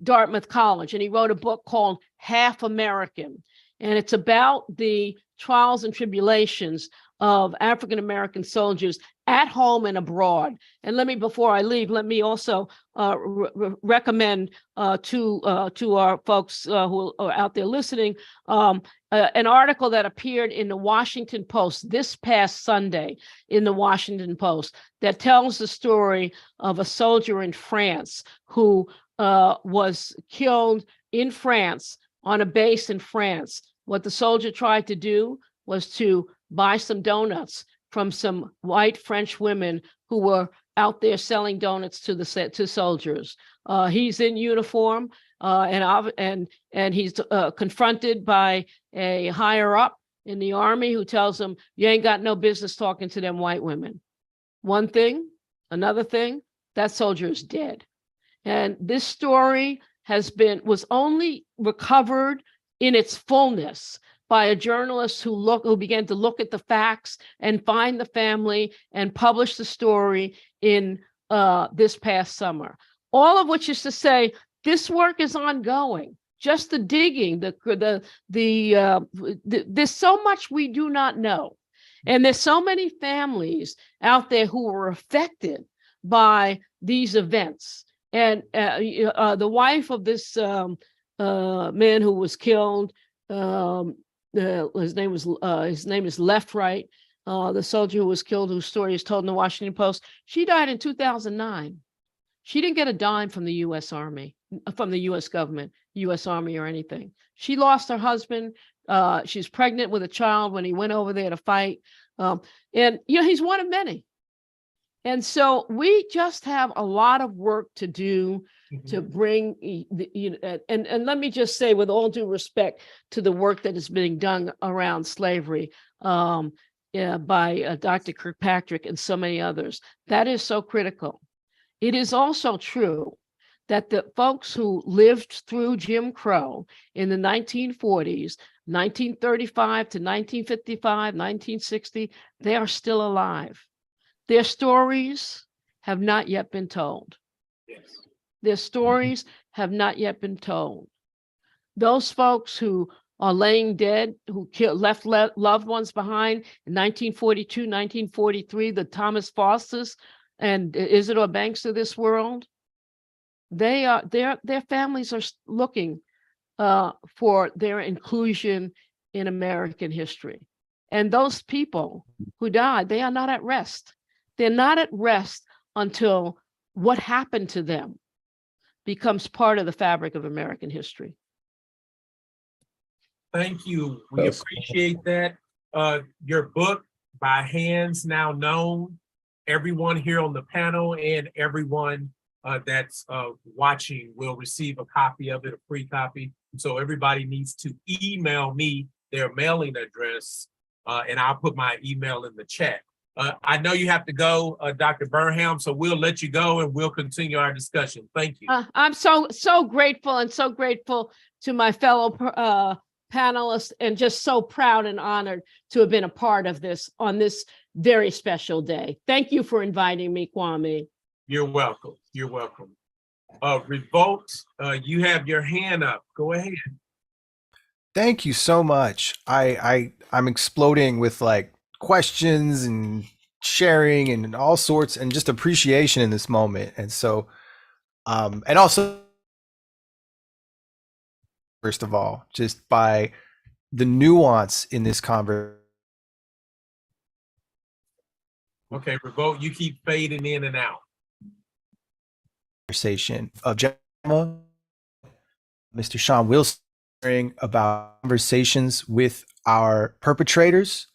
Dartmouth College, and he wrote a book called Half American, and it's about the trials and tribulations of African American soldiers at home and abroad. And before I leave, let me also recommend to our folks who are out there listening an article that appeared in the Washington Post this past Sunday in the Washington Post that tells the story of a soldier in France who was killed in France on a base in France. What the soldier tried to do was to buy some donuts from some white French women who were out there selling donuts to soldiers. He's in uniform, and he's confronted by a higher up in the Army who tells him, "You ain't got no business talking to them white women." One thing, another thing, that soldier is dead. And this story was only recovered in its fullness by a journalist who began to look at the facts and find the family and publish the story in this past summer. All of which is to say, this work is ongoing. Just the digging, there's so much we do not know, and there's so many families out there who were affected by these events. And the wife of this man who was killed. His name is Left Right, the soldier who was killed, whose story is told in the Washington Post. She died in 2009. She didn't get a dime from the U.S. Army, from the U.S. government, U.S. Army or anything. She lost her husband. She's pregnant with a child when he went over there to fight. And he's one of many. And so we just have a lot of work to do to bring, and let me just say, with all due respect to the work that is being done around slavery by Dr. Kirkpatrick and so many others, that is so critical. It is also true that the folks who lived through Jim Crow in the 1940s, 1935 to 1955, 1960, they are still alive. Their stories have not yet been told. Yes. Their stories have not yet been told. Those folks who are laying dead, who left loved ones behind in 1942, 1943, the Thomas Fosters and Isidore Banks of this world, their families are looking for their inclusion in American history. And those people who died, they are not at rest. They're not at rest until what happened to them becomes part of the fabric of American history. Thank you. We appreciate that. Your book, By Hands Now Known, everyone here on the panel and everyone that's watching will receive a copy of it, a free copy. So everybody needs to email me their mailing address, and I'll put my email in the chat. I know you have to go, Dr. Burnham, so we'll let you go and we'll continue our discussion. Thank you. I'm so grateful and so grateful to my fellow panelists, and just so proud and honored to have been a part of this on this very special day. Thank you for inviting me, Kwami. You're welcome. You're welcome. Revolt, you have your hand up. Go ahead. Thank you so much. I'm exploding with like questions and sharing and all sorts and just appreciation in this moment. And so, and also, first of all, just by the nuance in this conversation. Okay, Revolt, you keep fading in and out. Conversation of Mr. Sean Wilson about conversations with our perpetrators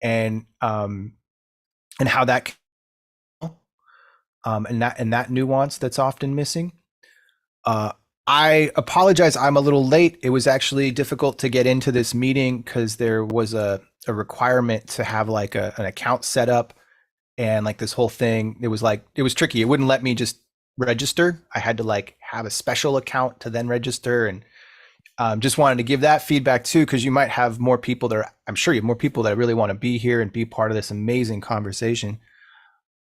and how that and that nuance that's often missing. I apologize, I'm a little late. It was actually difficult to get into this meeting because there was a requirement to have like an account set up, and like this whole thing, it was tricky. It wouldn't let me just register. I had to like have a special account to then register, and just wanted to give that feedback too, because you might have more people I'm sure you have more people that really want to be here and be part of this amazing conversation.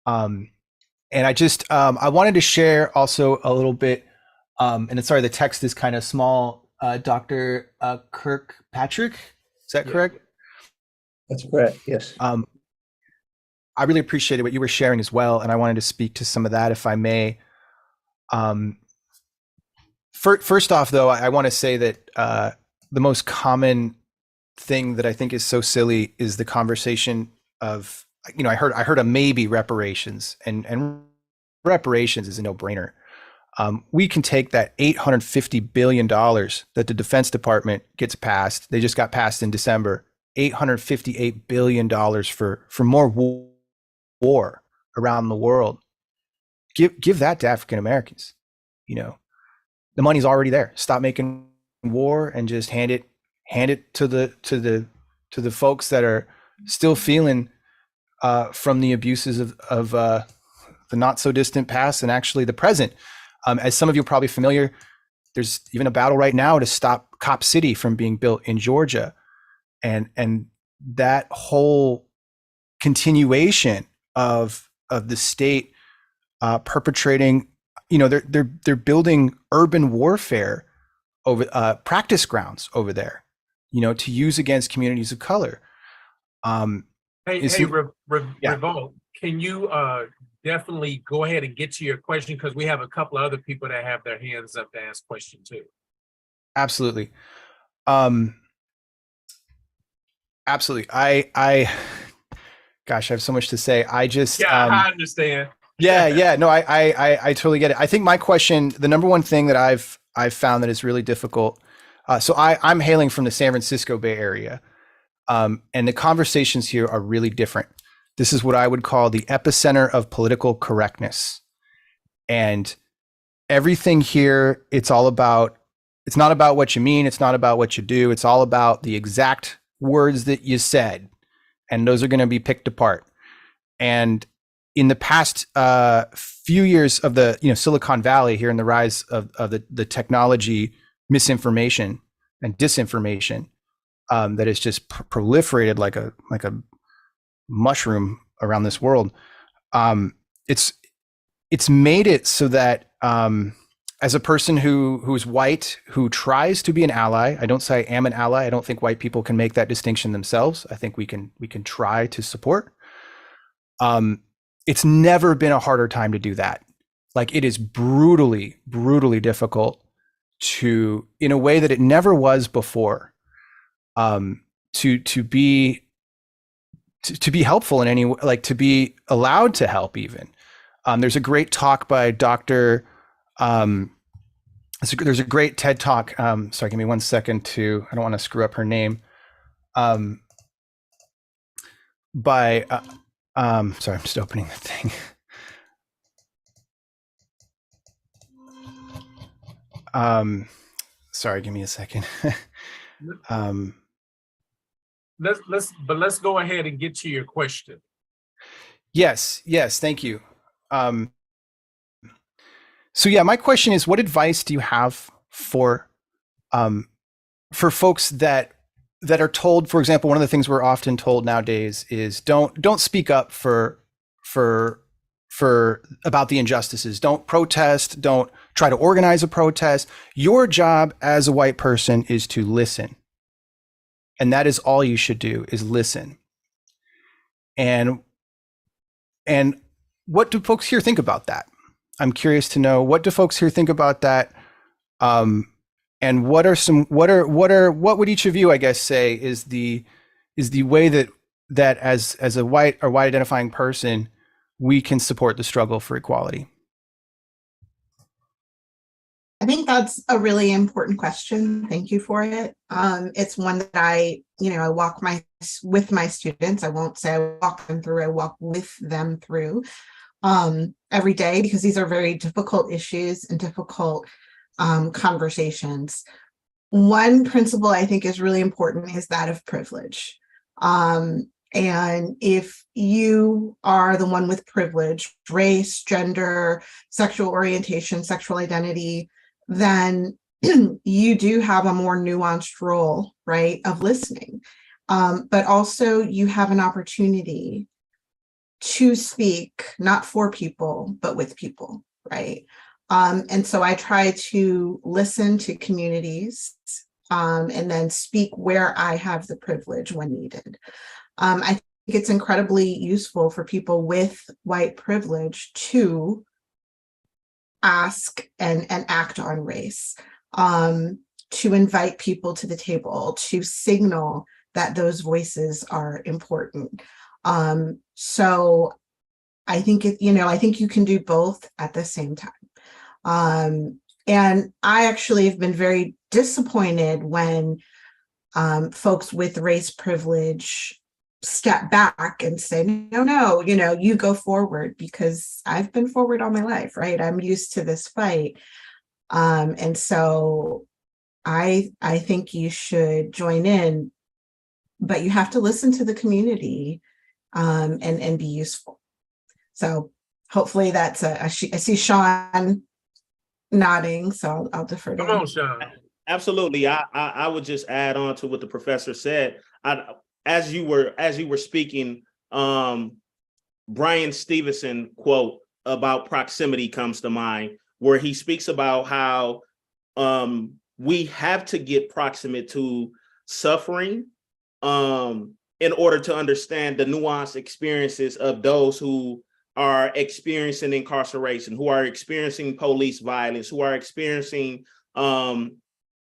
And I just I wanted to share also a little bit, and sorry, the text is kind of small. Dr. Kirkpatrick, is that correct? That's correct, yes. I really appreciated what you were sharing as well, and I wanted to speak to some of that, if I may. First off, though, I want to say that the most common thing that I think is so silly is the conversation of, I heard a maybe reparations, and reparations is a no-brainer. We can take that $850 billion that the Defense Department gets passed. They just got passed in December. $858 billion for more war around the world. Give that to African Americans. The money's already there. Stop making war and just hand it to the folks that are still feeling from the abuses of the not so distant past and actually the present. As some of you are probably familiar, there's even a battle right now to stop Cop City from being built in Georgia, and that whole continuation of the state perpetrating. They're building urban warfare over practice grounds over there, to use against communities of color. Revolt, can you definitely go ahead and get to your question, because we have a couple of other people that have their hands up to ask questions too. Absolutely. Absolutely. Gosh, I have so much to say. I understand. Yeah. No, I totally get it. I think my question, the number one thing that I've found that is really difficult. So I'm hailing from the San Francisco Bay Area, and the conversations here are really different. This is what I would call the epicenter of political correctness, and everything here. It's not about what you mean. It's not about what you do. It's all about the exact words that you said, and those are going to be picked apart. And in the past few years of the Silicon Valley, here in the rise of the technology misinformation and disinformation that has just proliferated like a mushroom around this world, it's made it so that as a person who's white, who tries to be an ally, I don't say I am an ally. I don't think white people can make that distinction themselves. I think we can try to support. It's never been a harder time to do that. Like, it is brutally, brutally difficult to, in a way that it never was before, to be helpful in any way, like to be allowed to help even. There's a great talk by Dr. There's a great TED talk. Sorry, give me 1 second I don't want to screw up her name. By sorry, I'm just opening the thing. Sorry, give me a second. Let's go ahead and get to your question. Yes, thank you. So yeah, my question is, what advice do you have for folks that are told, for example, one of the things we're often told nowadays is don't speak up for about the injustices. Don't protest, don't try to organize a protest. Your job as a white person is to listen. And that is all you should do, is listen. And what do folks here think about that? I'm curious to know, what do folks here think about that? And what would each of you, I guess, say is the way that as a white or white identifying person, we can support the struggle for equality? I think that's a really important question. Thank you for it. It's one that I walk with my students. I won't say I walk them through, I walk with them through every day, because these are very difficult issues and difficult conversations. One principle I think is really important is that of privilege. And if you are the one with privilege, race, gender, sexual orientation, sexual identity, then you do have a more nuanced role, right, of listening. But also you have an opportunity to speak, not for people, but with people, right? And so I try to listen to communities and then speak where I have the privilege when needed. I think it's incredibly useful for people with white privilege to ask and act on race, to invite people to the table, to signal that those voices are important. So I think I think you can do both at the same time. And I actually have been very disappointed when folks with race privilege step back and say, no, you go forward, because I've been forward all my life, right? I'm used to this fight. And so I think you should join in, but you have to listen to the community and be useful. So hopefully that's I see Sean nodding, so I'll defer to him. Come on, Sean. Absolutely. I would just add on to what the professor said. As you were speaking, Brian Stevenson quote about proximity comes to mind, where he speaks about how we have to get proximate to suffering in order to understand the nuanced experiences of those who are experiencing incarceration, who are experiencing police violence, who are experiencing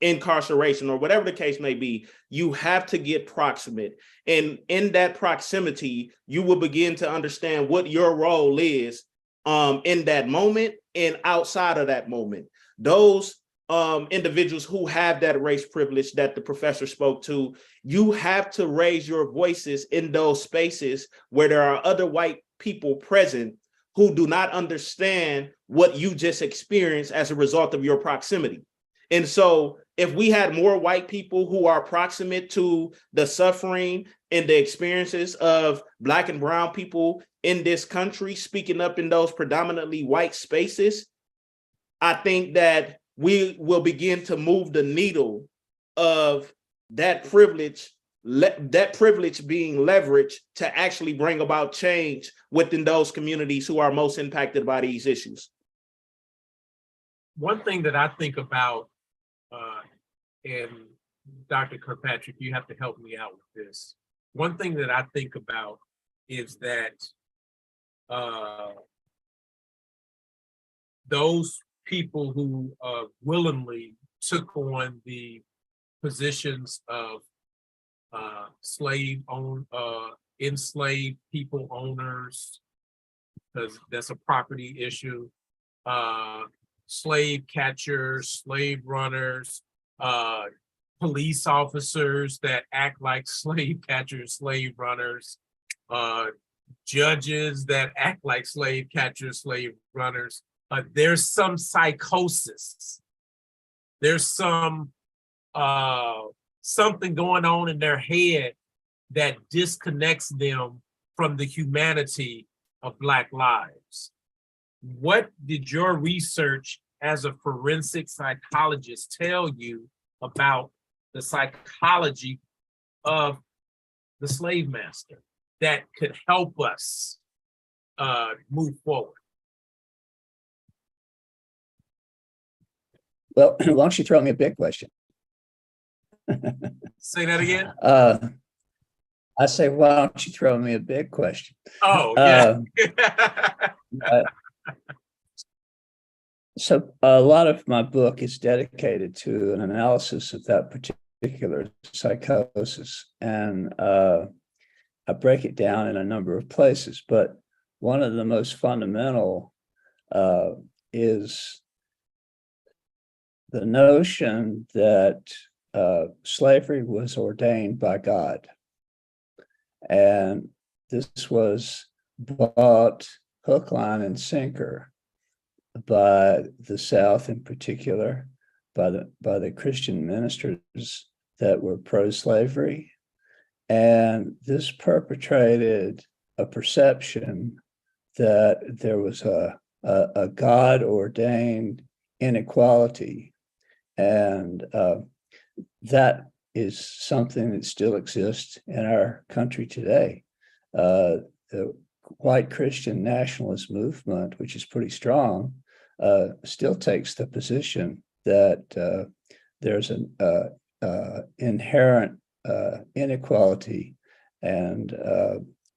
incarceration, or whatever the case may be. You have to get proximate. And in that proximity, you will begin to understand what your role is in that moment and outside of that moment. Those individuals who have that race privilege that the professor spoke to, you have to raise your voices in those spaces where there are other white people present who do not understand what you just experienced as a result of your proximity. And so if we had more white people who are proximate to the suffering and the experiences of Black and brown people in this country, speaking up in those predominantly white spaces, I think that we will begin to move the needle of that privilege being leveraged to actually bring about change within those communities who are most impacted by these issues. One thing that I think about, and Dr. Kirkpatrick, you have to help me out with this. One thing that I think about is that those people who willingly took on the positions of enslaved people owners, because that's a property issue, slave catchers, slave runners, police officers that act like slave catchers, slave runners, judges that act like slave catchers, slave runners. There's some psychosis. There's some something going on in their head that disconnects them from the humanity of Black lives. What did your research as a forensic psychologist tell you about the psychology of the slave master that could help us move forward? Well, why don't you throw me a big question? Say that again? I say, why don't you throw me a big question? Oh, yeah. So a lot of my book is dedicated to an analysis of that particular psychosis. And I break it down in a number of places, but one of the most fundamental is the notion that slavery was ordained by God. And this was bought hook, line, and sinker by the South in particular, by the Christian ministers that were pro-slavery. And this perpetrated a perception that there was a God-ordained inequality. And that is something that still exists in our country today. The white Christian nationalist movement, which is pretty strong, still takes the position that there's an inherent inequality, and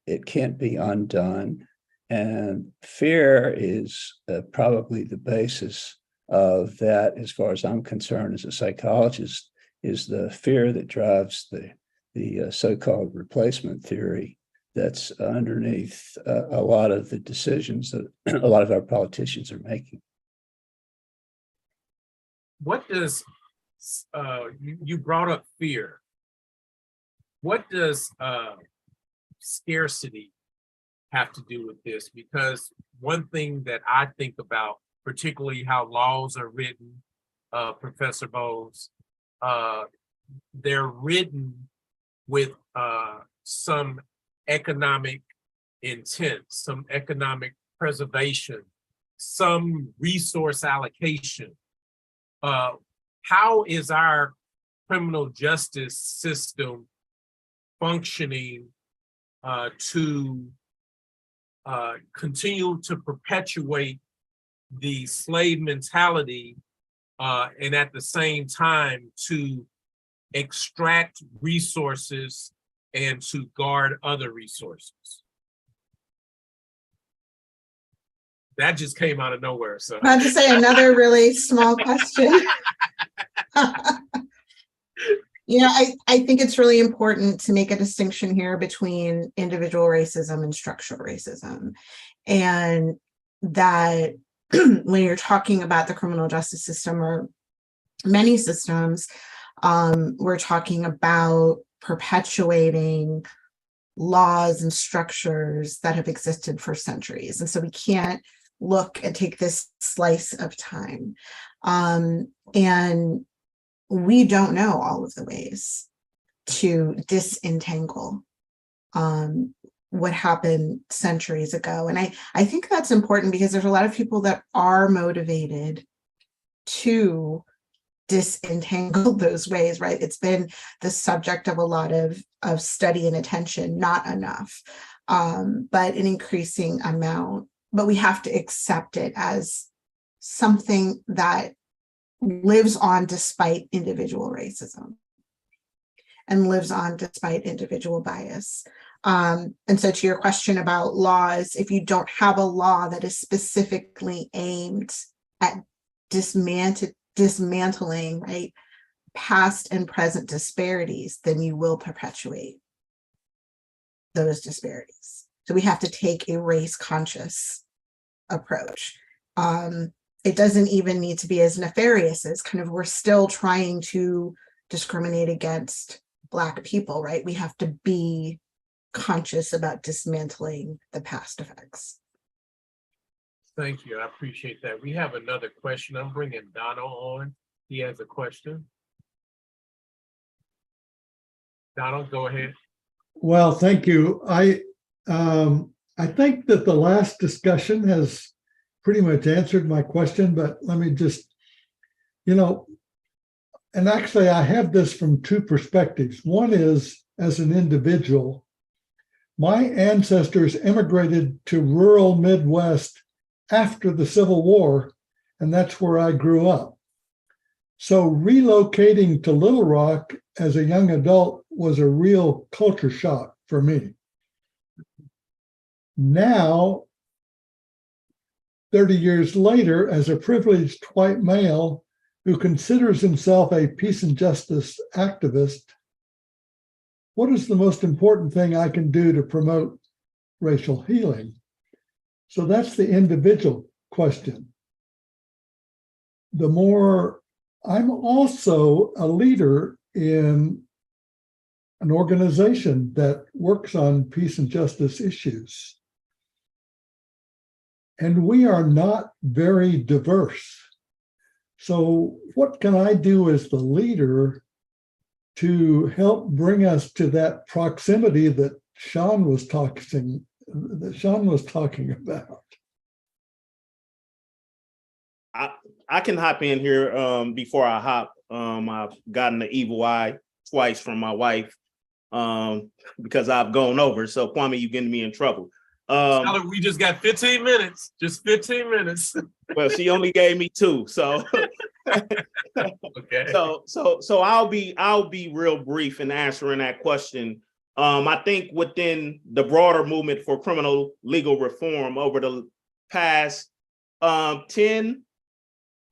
it can't be undone. And fear is probably the basis of that, as far as I'm concerned as a psychologist, is the fear that drives the so-called replacement theory that's underneath a lot of the decisions that a lot of our politicians are making. What does, you brought up fear. What does scarcity have to do with this? Because one thing that I think about, particularly how laws are written, Professor Boles, they're written with some economic intent, some economic preservation, some resource allocation. How is our criminal justice system functioning to continue to perpetuate the slave mentality and at the same time to extract resources and to guard other resources? That just came out of nowhere. So About to say another really small question. You know, I think it's really important to make a distinction here between individual racism and structural racism. And that when you're talking about the criminal justice system or many systems, we're talking about perpetuating laws and structures that have existed for centuries. And so we can't look and take this slice of time. And we don't know all of the ways to disentangle what happened centuries ago. And I think that's important because there's a lot of people that are motivated to disentangle those ways, right? It's been the subject of a lot of study and attention, not enough, but an increasing amount. But we have to accept it as something that lives on despite individual racism and lives on despite individual bias. And so to your question about laws, if you don't have a law that is specifically aimed at dismantling, right, past and present disparities, then you will perpetuate those disparities. So we have to take a race conscious approach. It doesn't even need to be as nefarious as kind of, we're still trying to discriminate against Black people, right? We have to be conscious about dismantling the past effects. thank you. I appreciate that. We have another question. I'm bringing Donald on. He has a question. Donald, go ahead. Well, thank you. I think that the last discussion has pretty much answered my question, but let me just, and actually I have this from two perspectives. One is, as an individual, my ancestors immigrated to rural Midwest after the Civil War, and that's where I grew up. So relocating to Little Rock as a young adult was a real culture shock for me. Now, 30 years later, as a privileged white male who considers himself a peace and justice activist, what is the most important thing I can do to promote racial healing? So that's the individual question. I'm also a leader in an organization that works on peace and justice issues. And we are not very diverse. So what can I do as the leader to help bring us to that proximity that Sean was talking about? I can hop in here before I hop. I've gotten the evil eye twice from my wife because I've gone over. So Kwami, you're getting me in trouble. Tell her we just got 15 minutes, just 15 minutes. Well, she only gave me 2, so okay. So I'll be real brief in answering that question. I think within the broader movement for criminal legal reform over the past 10,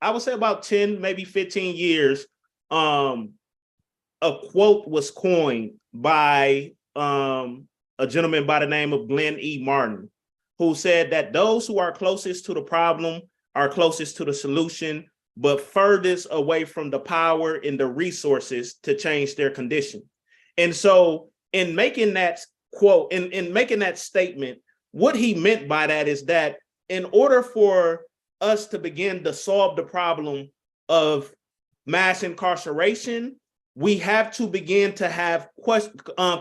I would say about 10, maybe 15 years, a quote was coined by a gentleman by the name of Glenn E. Martin, who said that those who are closest to the problem are closest to the solution, but furthest away from the power and the resources to change their condition. And so in making that quote, in making that statement, what he meant by that is that in order for us to begin to solve the problem of mass incarceration, we have to begin to have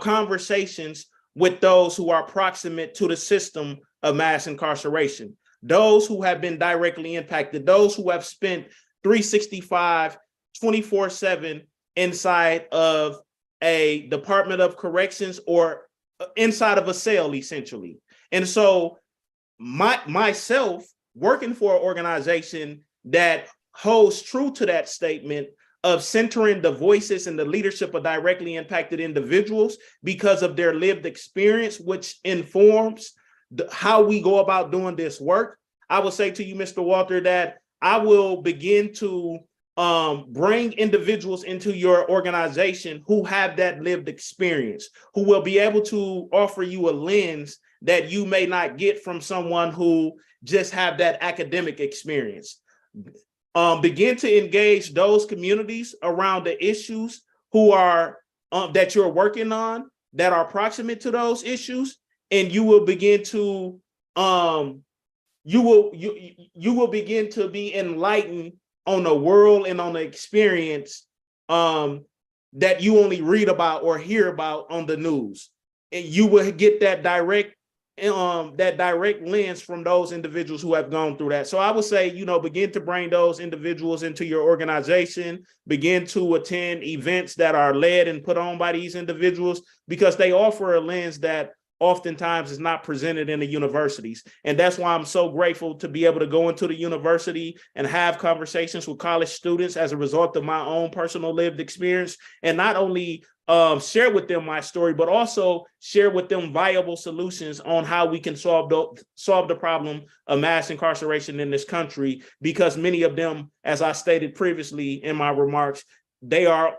conversations with those who are proximate to the system of mass incarceration, those who have been directly impacted, those who have spent 365, 24/7 inside of a Department of Corrections or inside of a cell, essentially. And so myself working for an organization that holds true to that statement of centering the voices and the leadership of directly impacted individuals because of their lived experience, which informs how we go about doing this work. I will say to you, Mr. Walter, that I will begin to bring individuals into your organization who have that lived experience, who will be able to offer you a lens that you may not get from someone who just have that academic experience. Begin to engage those communities around the issues who are that you're working on that are proximate to those issues, and you will begin to you will begin to be enlightened on the world and on the experience that you only read about or hear about on the news, and you will get that direct lens from those individuals who have gone through that. So I would say, begin to bring those individuals into your organization, begin to attend events that are led and put on by these individuals, because they offer a lens that oftentimes is not presented in the universities. And that's why I'm so grateful to be able to go into the university and have conversations with college students as a result of my own personal lived experience, and not only share with them my story, but also share with them viable solutions on how we can solve the problem of mass incarceration in this country, because many of them, as I stated previously in my remarks, they are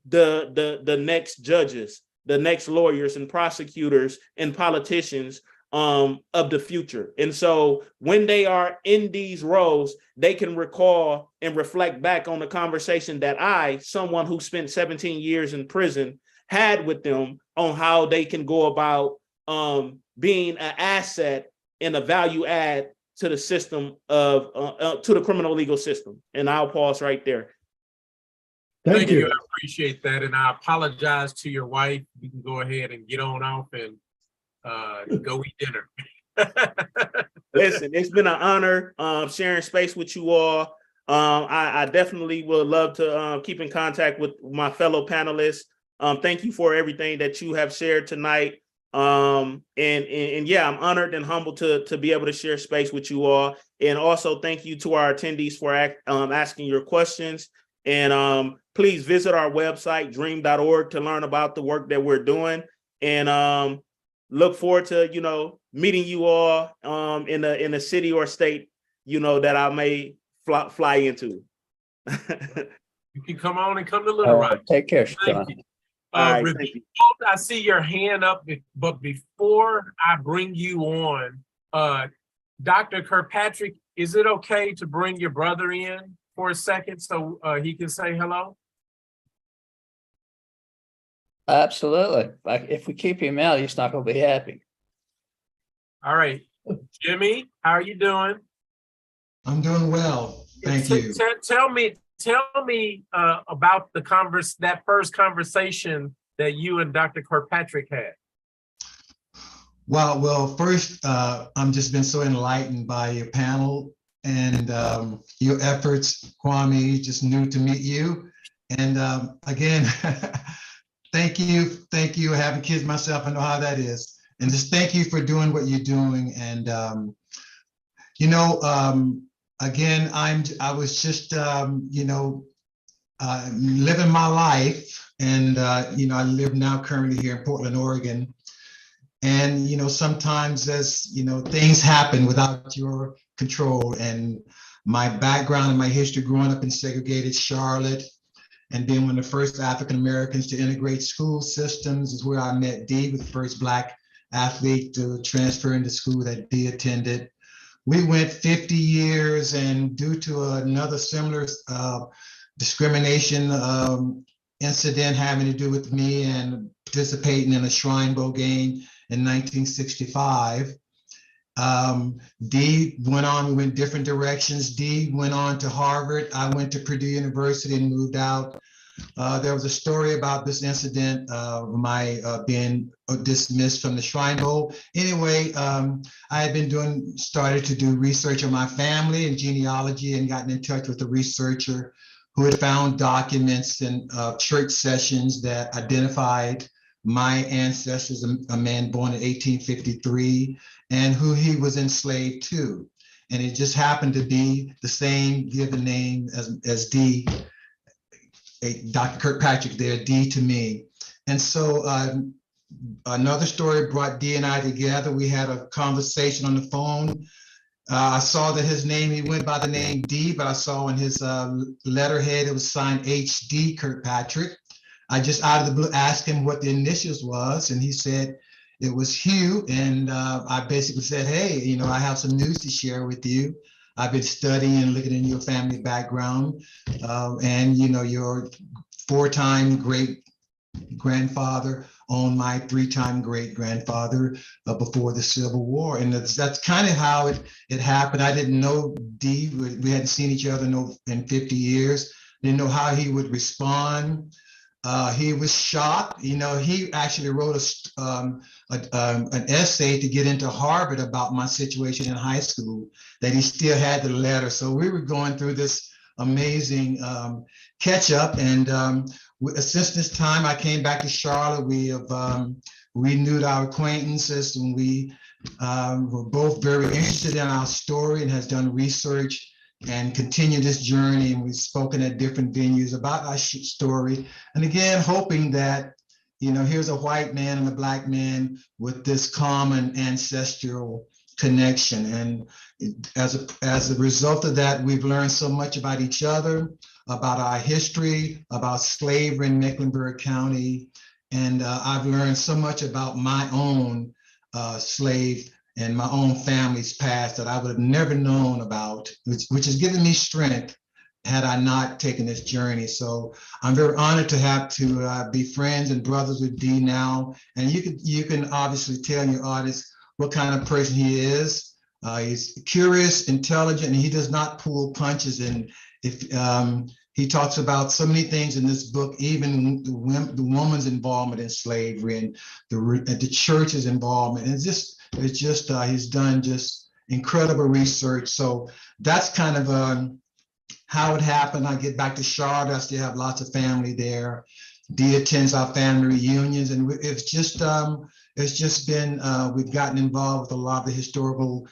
the next judges, the next lawyers and prosecutors and politicians of the future. And so when they are in these roles, they can recall and reflect back on the conversation that I, someone who spent 17 years in prison, had with them on how they can go about being an asset and a value add to the system of to the criminal legal system. And I'll pause right there. Thank you. I appreciate that. And I apologize to your wife. You can go ahead and get on off and go eat dinner. Listen, it's been an honor sharing space with you all. I definitely would love to keep in contact with my fellow panelists. Thank you for everything that you have shared tonight. And yeah, I'm honored and humbled to be able to share space with you all. And also thank you to our attendees for asking your questions. And please visit our website, dream.org, to learn about the work that we're doing. And look forward to, meeting you all in a city or state, that I may fly into. You can come on and come to Little Rock. Take care, Thank Sean. you. All right, Rebecca, I see your hand up, but before I bring you on, Dr. Kirkpatrick, is it okay to bring your brother in for a second so he can say hello? Absolutely. If we keep him out, he's not going to be happy. All right. Jimmy, how are you doing? I'm doing well. Thank you. Tell me about that first conversation that you and Dr. Kirkpatrick had. Well, first, I'm just been so enlightened by your panel and your efforts, Kwami. Just new to meet you. And again, thank you. Having kids myself, I know how that is. And just thank you for doing what you're doing. And again, I was just living my life, and I live now currently here in Portland, Oregon. And sometimes as things happen without your control. And my background and my history growing up in segregated Charlotte, and being one of the first African Americans to integrate school systems is where I met Dee, with the first Black athlete to transfer into school that Dee attended. We went 50 years, and due to another similar discrimination incident having to do with me and participating in a Shrine Bowl game in 1965, Dee went on, we went different directions. Dee went on to Harvard. I went to Purdue University and moved out. There was a story about this incident, my being dismissed from the Shrine Bowl. Anyway, I had started to do research on my family and genealogy, and gotten in touch with a researcher who had found documents and church sessions that identified my ancestors, a man born in 1853, and who he was enslaved to. And it just happened to be the same given name as Dee. Dr. Kirkpatrick there, Dee to me. And so another story brought Dee and I together. We had a conversation on the phone. I saw that his name, he went by the name Dee, but I saw in his letterhead, it was signed H.D. Kirkpatrick. I just out of the blue asked him what the initials was, and he said it was Hugh. And I basically said, hey, I have some news to share with you. I've been studying and looking in your family background, and your 4-time great grandfather owned my 3-time great grandfather before the Civil War, and that's kind of how it happened. I didn't know Dee. We hadn't seen each other in 50 years. Didn't know how he would respond. He was shocked. He actually wrote an essay to get into Harvard about my situation in high school, that he still had the letter. So we were going through this amazing catch up. And since this time, I came back to Charlotte. We have renewed our acquaintances, and we were both very interested in our story, and has done research and continue this journey. And we've spoken at different venues about our story. And again, hoping that, here's a white man and a Black man with this common ancestral connection. And as a result of that, we've learned so much about each other, about our history, about slavery in Mecklenburg County. And I've learned so much about my own slave and my own family's past that I would have never known about, which has given me strength had I not taken this journey. So I'm very honored to be friends and brothers with Dee now. And you can obviously tell your audience what kind of person he is. He's curious, intelligent, and he does not pull punches. And if he talks about so many things in this book, even the woman's involvement in slavery and the church's involvement. And he's done just incredible research. So that's kind of how it happened. I get back to Charlotte. I still have lots of family there. Dee attends our family reunions, and it's just been we've gotten involved with a lot of the historical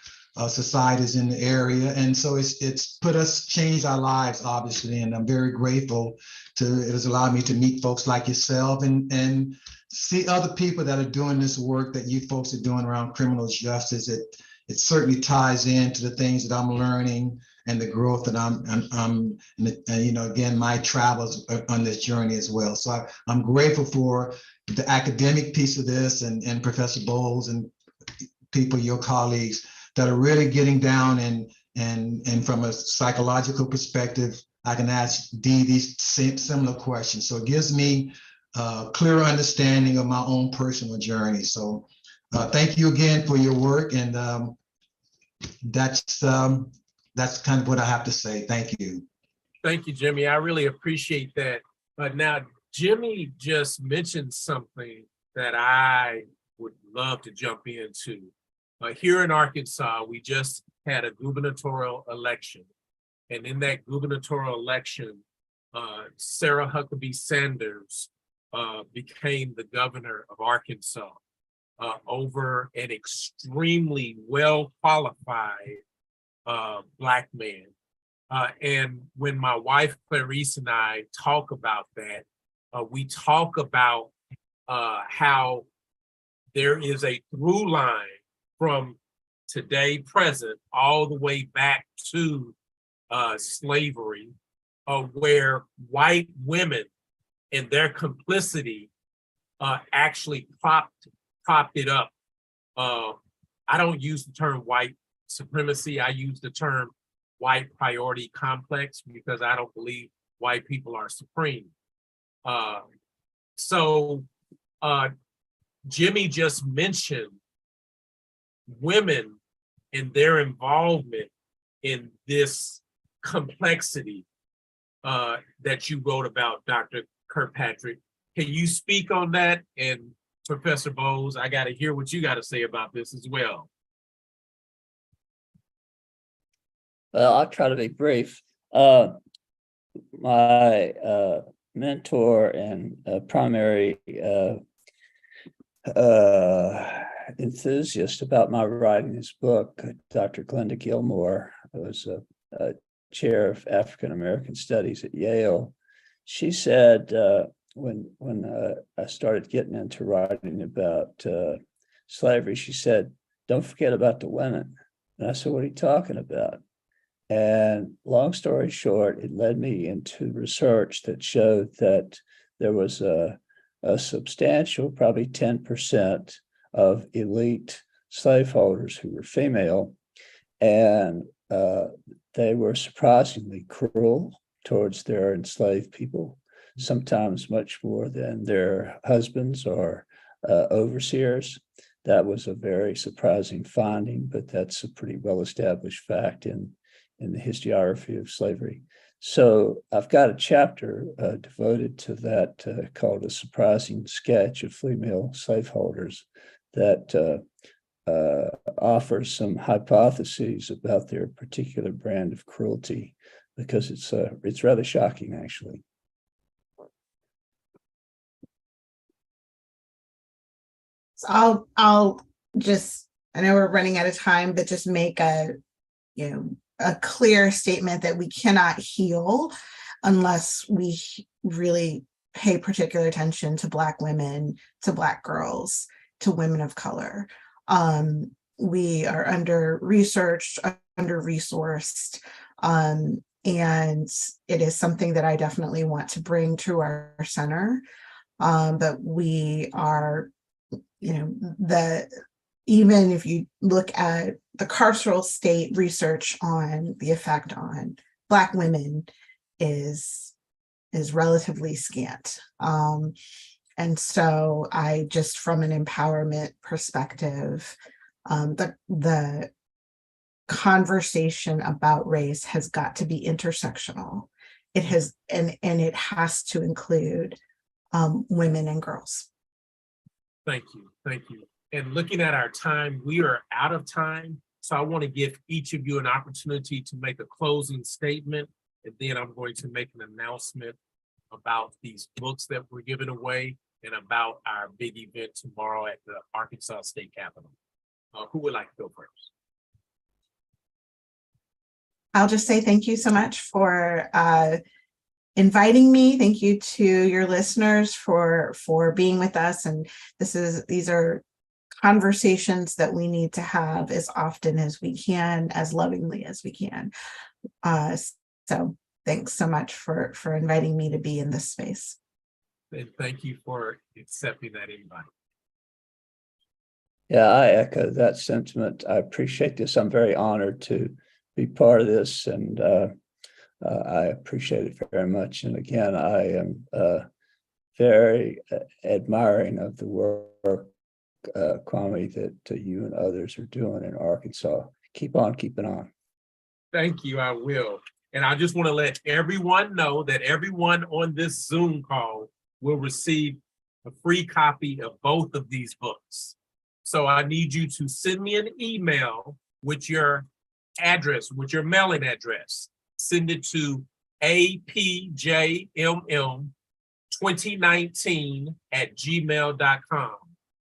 societies in the area, and so it's changed our lives, obviously, and I'm very grateful it has allowed me to meet folks like yourself and see other people that are doing this work that you folks are doing around criminal justice. It certainly ties into the things that I'm learning and the growth that I'm again, my travels on this journey as well. So I'm grateful for the academic piece of this and Professor Boles and people, your colleagues, that are really getting down and from a psychological perspective, I can ask Dee these similar questions. So it gives me a clearer understanding of my own personal journey. So thank you again for your work, and that's kind of what I have to say. Thank you. Thank you, Jimmy. I really appreciate that. But now, Jimmy just mentioned something that I would love to jump into. Here in Arkansas, we just had a gubernatorial election. And in that gubernatorial election, Sarah Huckabee Sanders became the governor of Arkansas over an extremely well-qualified Black man. And when my wife Clarice and I talk about that, we talk about how there is a through line from today present all the way back to slavery, where white women and their complicity actually propped it up. I don't use the term white supremacy. I use the term white priority complex because I don't believe white people are supreme. So Jimmy just mentioned women and their involvement in this complexity that you wrote about, Dr. Kirkpatrick. Can you speak on that? And Professor Boles, I got to hear what you got to say about this as well. Well, I'll try to be brief. My mentor and primary enthusiast about my writing this book, Dr. Glenda Gilmore, who was a chair of African American Studies at Yale. She said when I started getting into writing about slavery, she said, "Don't forget about the women." And I said, "What are you talking about?" And long story short, it led me into research that showed that there was a substantial, probably 10% of elite slaveholders who were female, and they were surprisingly cruel towards their enslaved people, sometimes much more than their husbands or overseers. That was a very surprising finding, but that's a pretty well-established fact in the historiography of slavery. So I've got a chapter devoted to that called A Surprising Sketch of Female Slaveholders that offers some hypotheses about their particular brand of cruelty, because it's rather shocking, actually. So I'll just, I know we're running out of time, but just make a clear statement that we cannot heal unless we really pay particular attention to Black women, to Black girls, to women of color. We are under-researched, under-resourced, and it is something that I definitely want to bring to our center. But we are, even if you look at the carceral state research on the effect on Black women is relatively scant. And so I just, from an empowerment perspective, the conversation about race has got to be intersectional. it has, and it has to include women and girls. Thank you. Thank you. And looking at our time, we are out of time. So I want to give each of you an opportunity to make a closing statement. And then I'm going to make an announcement about these books that we're giving away and about our big event tomorrow at the Arkansas State Capitol. Who would like to go first? I'll just say thank you so much for inviting me. Thank you to your listeners for being with us. And these are conversations that we need to have as often as we can, as lovingly as we can. So thanks so much for inviting me to be in this space. And thank you for accepting that invite. Yeah, I echo that sentiment. I appreciate this. I'm very honored to be part of this, and I appreciate it very much. And again, I am very admiring of the work, Kwami, that you and others are doing in Arkansas. Keep on keeping on. Thank you, I will. And I just want to let everyone know that everyone on this Zoom call will receive a free copy of both of these books. So I need you to send me an email with your address, with your mailing address. Send it to apjmm2019@gmail.com.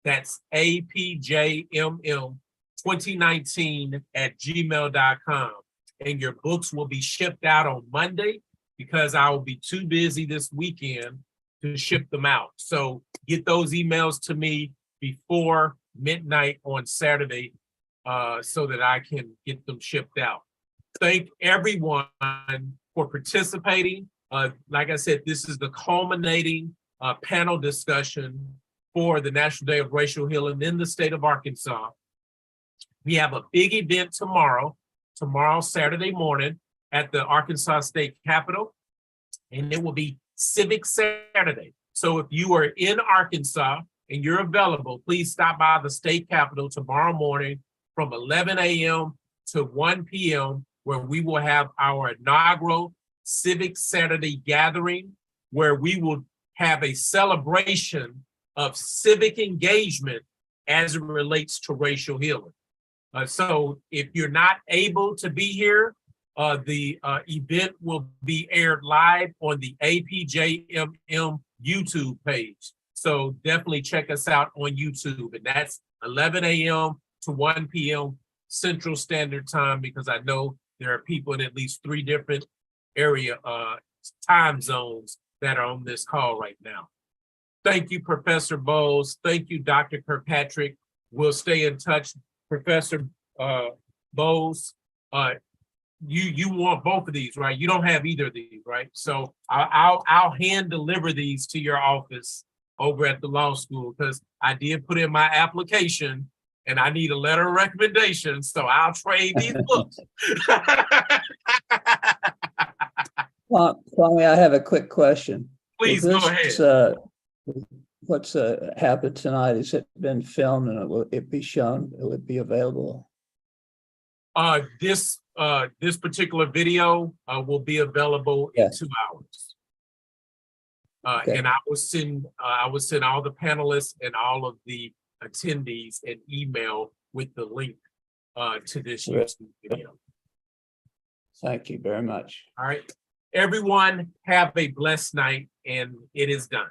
That's apjmm2019@gmail.com. And your books will be shipped out on Monday because I will be too busy this weekend to ship them out. So get those emails to me before midnight on Saturday so that I can get them shipped out. Thank everyone for participating. Like I said, this is the culminating panel discussion for the National Day of Racial Healing in the state of Arkansas. We have a big event tomorrow, Saturday morning at the Arkansas State Capitol, and it will be Civic Saturday. So if you are in Arkansas and you're available, please stop by the state capitol tomorrow morning from 11 a.m. to 1 p.m. where we will have our inaugural Civic Saturday gathering, where we will have a celebration of civic engagement as it relates to racial healing. So if you're not able to be here, the event will be aired live on the APJMM YouTube page. So definitely check us out on YouTube. And that's 11 a.m. to 1 p.m. Central Standard Time, because I know there are people in at least 3 different area time zones that are on this call right now. Thank you, Professor Boles. Thank you, Dr. Kirkpatrick. We'll stay in touch. Professor Boles, you want both of these, right? You don't have either of these, right? So I'll hand deliver these to your office over at the law school, because I did put in my application and I need a letter of recommendation. So I'll trade these books. Well, Kwami, I have a quick question. Please go ahead. What's happened tonight? Has it been filmed and will it be shown? Will it be available? This particular video will be available in 2 hours. Okay. And I will send all the panelists and all of the attendees an email with the link to this YouTube video. Thank you very much. All right. Everyone have a blessed night, and it is done.